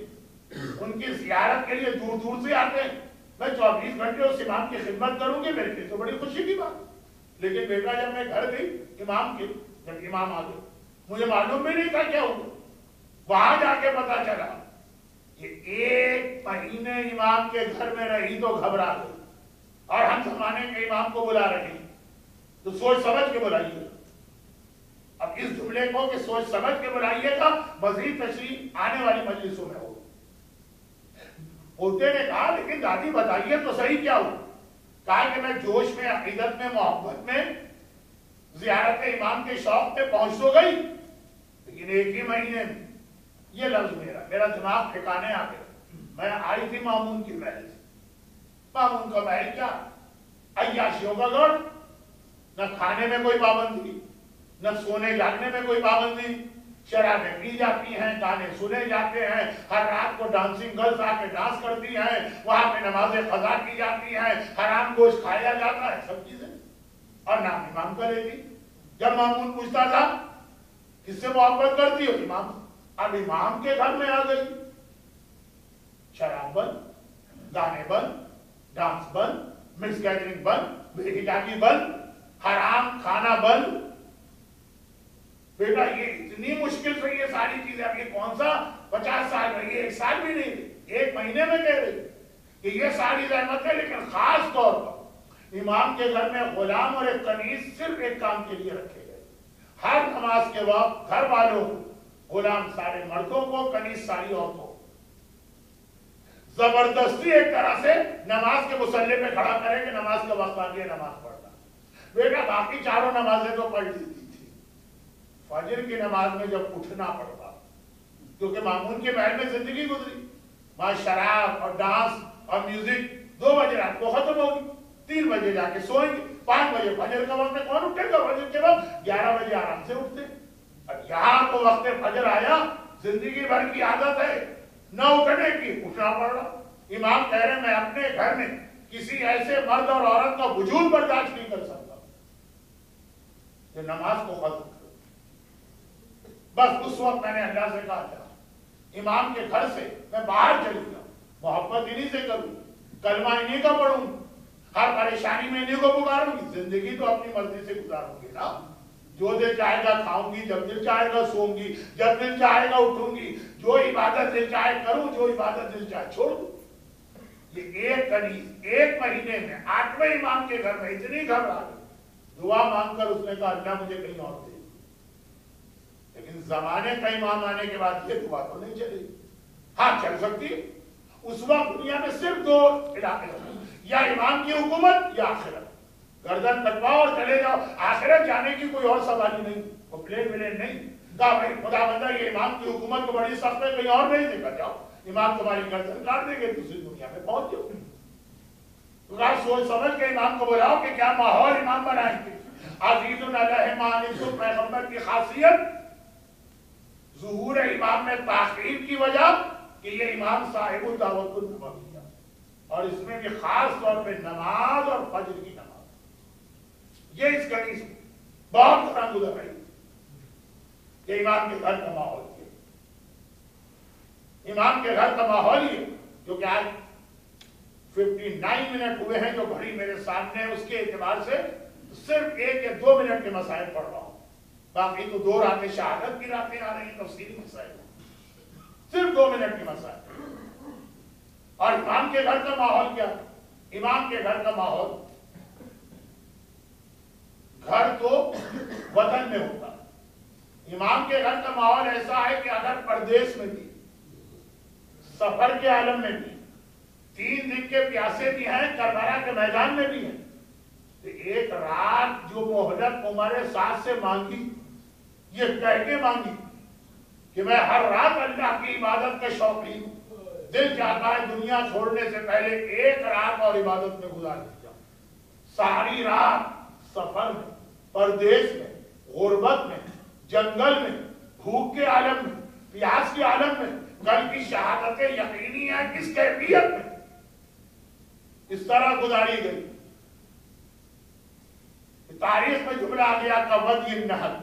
ان کی زیارت کے لیے دور دور سے آتے ہیں، میں 24 گھنٹے اس امام کی خدمت کروں گی، میرے لیے تو بڑی خوشی کی بات۔ لیکن بیٹا جب میں گھر گئی امام کے، جب امام آ گئے مجھے معلوم بھی نہیں تھا کیا ہوا، وہاں جا کے پتا چلا کہ 1 مہینے امام کے گھر میں رہی تو گھبرا گئی اور ہم زمانے کے امام کو بلا رہے ہیں تو سوچ سمجھ کے بلائیے۔ اب اس جملے کو کہ سوچ سمجھ کے بلائیے گا مزید تشریح آنے والی مجلسوں میں ہو۔ پوتے نے کہا لیکن دادی بتائیے تو صحیح کیا ہو؟ کہا کہ میں جوش میں، عقیدت میں، محبت میں زیارت امام کے شوق پہ پہنچ تو گئی، لیکن 1 ہی مہینے میں یہ لفظ میرا دماغ ٹھکانے آ گیا۔ میں آئی تھی مامون کی محل سے، مامون کا محل کیا؟ عیاشیوں کا گڑھ، نہ کھانے میں کوئی پابندی، نہ سونے جاگنے میں کوئی پابندی، شرابیں پی جاتی ہیں، گانے سنے جاتے ہیں، ہر رات کو ڈانسنگ گرلز آ کے ڈانس کرتی ہیں، وہاں پہ نمازیں قضا کی جاتی ہیں، حرام گوشت کھایا جاتا ہے، سب چیزیں، اور نام امام کا لیتی۔ جب مامون پوچھتا تھا کس سے محبت کرتی ہو؟ امام۔ اب امام کے گھر میں آ گئی، شراب بند، گانے بند، ڈانس بند، مکس گیدرنگ بند، بیٹی ڈاکی بند، حرام کھانا بند۔ بیٹا یہ اتنی مشکل سے یہ ساری چیزیں، اب یہ کون سا 50 سال میں، یہ 1 سال بھی نہیں، 1 مہینے میں کہہ رہی کہ یہ ساری زحمت ہے، لیکن خاص طور پر امام کے گھر میں غلام اور ایک کنیز صرف ایک کام کے لیے رکھے گئے۔ ہر نماز کے وقت گھر والوں کو، غلام سارے مردوں کو، کنیز ساری عورتوں کو، زبردستی ایک طرح سے نماز کے مصلی پہ کھڑا کرے کہ نماز کا وقت آ گیا، نماز پڑھنا۔ بیٹا باقی چاروں نمازیں تو پڑھ لیتی تھی، فجر کی نماز میں جب اٹھنا پڑتا، کیونکہ مامون کے محل میں زندگی گزری، وہاں شراب اور ڈانس اور میوزک، 2 بجے رات کو ختم ہوگی، 3 بجے جا کے سوئیں گے، 5 بجے فجر کا وقت میں کون اٹھے گا؟ فجر کے وقت 11 بجے آرام سے اٹھتے۔ اب یہاں تو وقت فجر آیا، زندگی بھر کی عادت ہے نہ اٹھنے کی، اٹھنا پڑ رہا۔ امام کہہ رہے میں اپنے گھر میں کسی ایسے مرد اور عورت کا وجود برداشت نہیں کر سکتا کہ نماز کو ختم کرو۔ بس اس وقت میں نے اللہ سے کہا تھا امام کے گھر سے میں باہر چلی جاؤں، محبت انہی سے کروں، کلمہ انہی کا پڑھوں، ہر پریشانی میں انہی کو پکاروں گی، زندگی تو اپنی مرضی سے گزاروں گی نا، جو دل چاہے گا کھاؤں گی، جب دل چاہے گا سوؤں گی، جب دل چاہے گا اٹھوں گی، جو عبادت دل چاہے کروں، جو عبادت دل چاہے چھوڑ دوں۔ یہ 1 کنیز 1 مہینے میں 8ویں امام کے گھر میں اتنی گھبرا گئی، دعا مانگ کر اس نے کہا اللہ مجھے کہیں اور دے۔ لیکن زمانے کا امام آنے کے بعد یہ دعا تو نہیں چلے، ہاں چل سکتی ہے۔ اس وقت دنیا میں صرف 2 علاقے ہیں، یا امام کی حکومت یا آخرت، گردن کٹواؤ اور چلے جاؤ، آخرت جانے کی کوئی اور سوال ہی نہیں، وہ پلین نہیں کہا بھائی خدا بندہ یہ امام کی حکومت تو بڑی سخت ہے، کہیں اور نہیں دیکھا جاؤ، امام تمہاری گردن کاٹ دیں گے، دوسری دنیا میں پہنچ جاؤ۔ سوچ سمجھ کے امام کو بلاؤ کہ کیا ماحول امام بنائیں گے۔ عزیز علیہ ما عنتم پیغمبر کی خاصیت ظہور امام میں تاخیر کی وجہ کہ یہ امام صاحب الدعوت النبویہ، اور اس میں بھی خاص طور پہ نماز اور فجر کی نماز، یہ اس کنیز بہت طرح گزر رہی کہ امام کے گھر کا ماحول یہ، امام کے گھر کا ماحول یہ، جو کہ آج 59 منٹ ہوئے ہیں جو گھڑی میرے سامنے ہے، اس کے اعتبار سے صرف 1 یا 2 منٹ کے مسائل پڑھ رہا ہوں، باقی تو 2 راتیں شہادت کی راتیں آ رہی ہیں، تفصیلی مسائل، صرف 2 منٹ کے مسائل۔ اور امام کے گھر کا ماحول کیا؟ امام کے گھر کا ماحول، گھر تو وطن میں ہوتا، امام کے گھر کا ماحول ایسا ہے کہ اگر پردیس میں بھی، سفر کے عالم میں بھی، 3 دن کے پیاسے بھی ہیں، کربلا کے میدان میں بھی ہیں، تو ایک رات جو مہلت عمر 7 سے مانگی، یہ کہہ کے مانگی کہ میں ہر رات اللہ کی عبادت کے شوقین ہوں، دل چاہتا ہے دنیا چھوڑنے سے پہلے ایک رات اور عبادت میں گزار دی جاؤں، ساری رات سفر میں، پردیس میں، غربت میں، جنگل میں، بھوک کے عالم میں، پیاس کے عالم میں، کل کی شہادت یقینی ہے کس کیفیت میں اس طرح گزاری گئی۔ تاریخ میں جملہ آ گیا کا ودی النحل،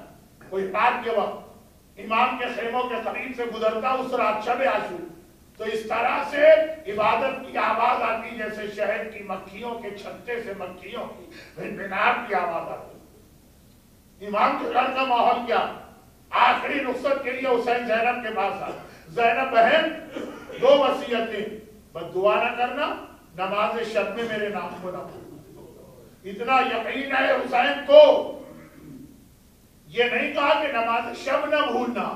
کوئی رات کے وقت امام کے خیموں کے قریب سے گزرتا اس رات شب عاشور، تو اس طرح سے عبادت کی آواز آتی جیسے شہد کی مکھیوں کے چھتے سے مکھیوں کی بھنبھناہٹ کی آواز آتی۔ امام کے گھر کا ماحول کیا؟ آخری رخصت کے لیے حسین زینب کے پاس آ، زینب بہن دو وصیتیں، بس دعا نہ کرنا، نماز شب میں میرے نام کو نہ بھولنا۔ اتنا یقین ہے حسین کو، یہ نہیں کہا کہ نماز شب نہ بھولنا،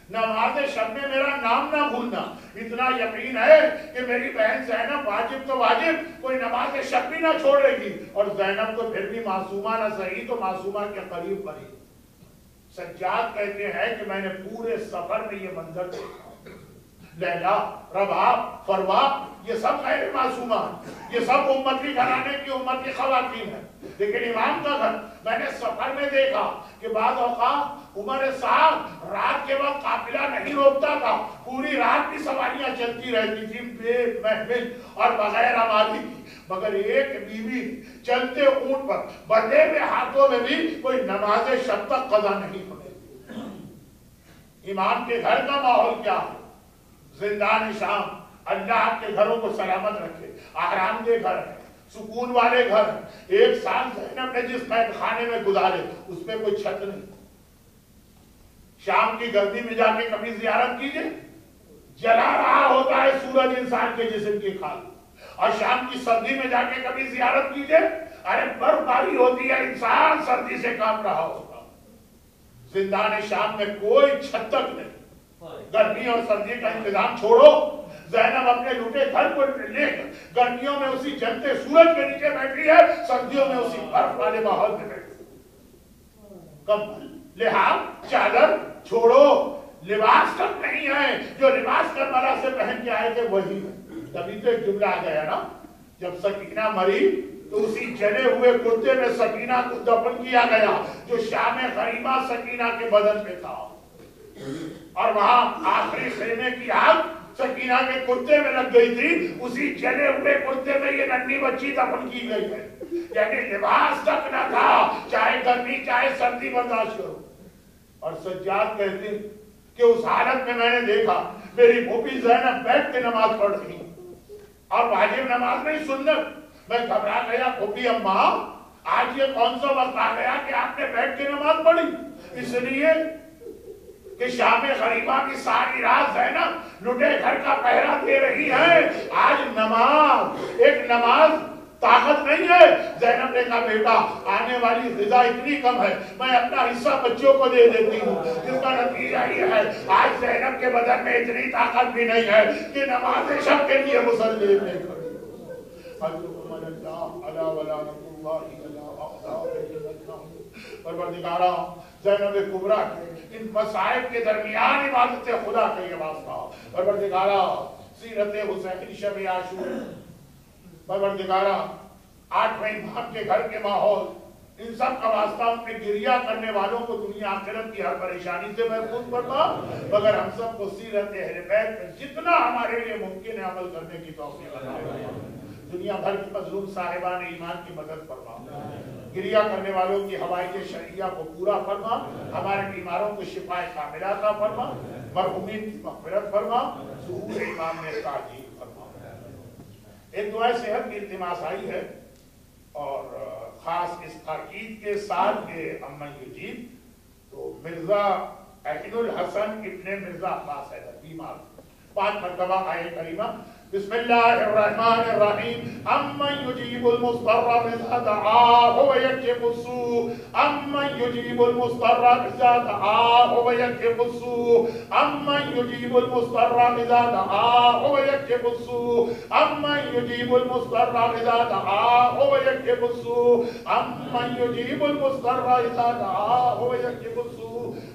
نماز شب میں میرا نام نہ بھولنا، اتنا یقین ہے کہ میری بہن زینب واجب تو واجب کوئی نماز شب بھی نہ چھوڑے گی، اور زینب تو پھر بھی معصومہ نہ صحیح تو معصومہ کے قریب قریب۔ سجاد کہتے ہیں کہ میں نے پورے سفر میں یہ منظر دیکھا، لیلا، رباب، فروا، یہ سب غیر معصومہ ہیں، یہ سب امتی گھرانے کی امت کی خواتین ہیں، لیکن امام کا گھر میں نے سفر میں دیکھا کہ بعض اوقات عمر صاحب رات کے وقت قافلہ نہیں روکتا تھا، پوری رات کی سواریاں چلتی رہتی تھی پیٹ محمل اور بغیر آبادی کی، مگر ایک بیوی چلتے اونٹ پر بندھے ہوئے ہاتھوں میں بھی کوئی نماز شب تک قضا نہیں ہونے۔ امام کے گھر کا ماحول کیا ہے؟ زندان شام، اللہ آپ کے گھروں کو سلامت رکھے، آرام دہ گھر ہے، سکون والے گھر ہیں۔ ایک سال زینب نے جس قید خانے میں گزارے اس پہ کوئی چھت نہیں۔ شام کی گرمی میں جا کے کبھی زیارت کیجئے، جلا رہا ہوتا ہے سورج انسان کے جسم کی کھال، اور شام کی سردی میں جا کے کبھی زیارت کیجئے، ارے برف باری ہوتی ہے، انسان سردی سے کانپ رہا ہوتا۔ زندان شام میں کوئی چھت تک نہیں، گرمی اور سردی کا انتظام چھوڑو، زینب اپنے لوٹے گھر کو لے کر گرمیوں میں اسی جلتے سورج کے نیچے بیٹھی ہے، سردیوں میں اسی برف والے ماحول میں بیٹھی ہے۔ کمبل، لحاف، چادر چھوڑو، لباس تک نہیں ہے جو لباس کربلا سے پہن کے آئے تھے وہی ہے۔ تبھی تو ایک جملہ آ گیا نا، جب سکینہ مری تو اسی جلے ہوئے کرتے میں سکینہ کو دفن کیا گیا جو شام غریبہ سکینہ کے بدن پہ تھا، اور وہاں آخری خیمے کی آگ سکینہ کے کرتے میں لگ گئی تھی، اسی جلے ہوئے کرتے میں یہ ننھی بچی دفن کی گئی ہے۔ یعنی لباس تک نہ تھا، چاہے گرمی چاہے سردی برداشت کرو۔ اور سجاد کہتے ہیں کہ اس حالت میں نے دیکھا میری پھوپھی زینب بیٹھ کے نماز پڑھ رہی، اور واجب نماز نہیں سنت۔ میں گھبرا گیا، پھوپھی اماں آج یہ کون سا وقت آ گیا کہ آپ نے بیٹھ کے نماز پڑھی؟ اس لیے کہ شام غریبہ کی ساری رات زینب لٹے گھر کا پہرا دے رہی ہے، آج نماز ایک نماز طاقت نہیں ہے۔ زینب نے کہا بیٹا آنے والی غذا اتنی کم ہے، میں اپنا حصہ بچوں کو دے دیتی ہوں، جس کا نتیجہ یہ ہے آج زینب کے بدن میں اتنی طاقت بھی نہیں ہے کہ نماز شب کے لیے مصلی میں کھڑی۔ پروردگارا زینب کبریٰ کے ان مصائب کے درمیان عبادت خدا کا یہ واسطہ، پروردگارا سیرت حسین شب عاشور، پروردگارا 8ویں امام کے گھر کے ماحول، ان سب کا واسطہ ان پہ گریہ کرنے والوں کو دنیا آخرت کی ہر پریشانی سے محفوظ فرما، مگر ہم سب کو سیرت اہل بیت میں جتنا ہمارے لیے ممکن ہے عمل کرنے کی توفیق عطا فرما۔ دنیا بھر کی مظلوم صاحبان ایمان کی مدد فرما، گریہ کرنے والوں کی حوائج شرعیہ کو پورا فرما، ہمارے بیماروں کو شفاء کاملہ عطا فرما، مرحومین کی مغفرت فرما، ظہور ایمان میں تعجیل فرما۔ ایک دعائے صحت کی التماس آئی ہے، اور خاص اس تاکید کے ساتھ کہ امن یجیب، تو مرزا عید الحسن ابن مرزا عباس حیدر بیمار، 5 مرتبہ آیت کریمہ بسم اللہ الرحمن الرحیم امن یجیب المضطر اذا دعاہ ویکشف السوء امن یجیب المضطر اذا دعاہ ویکشف السوء امن یجیب المضطر اذا دعاہ ویکشف السوء امن یجیب المضطر اذا دعاہ ویکشف السوء امن یجیب المضطر اذا دعاہ ویکشف السوء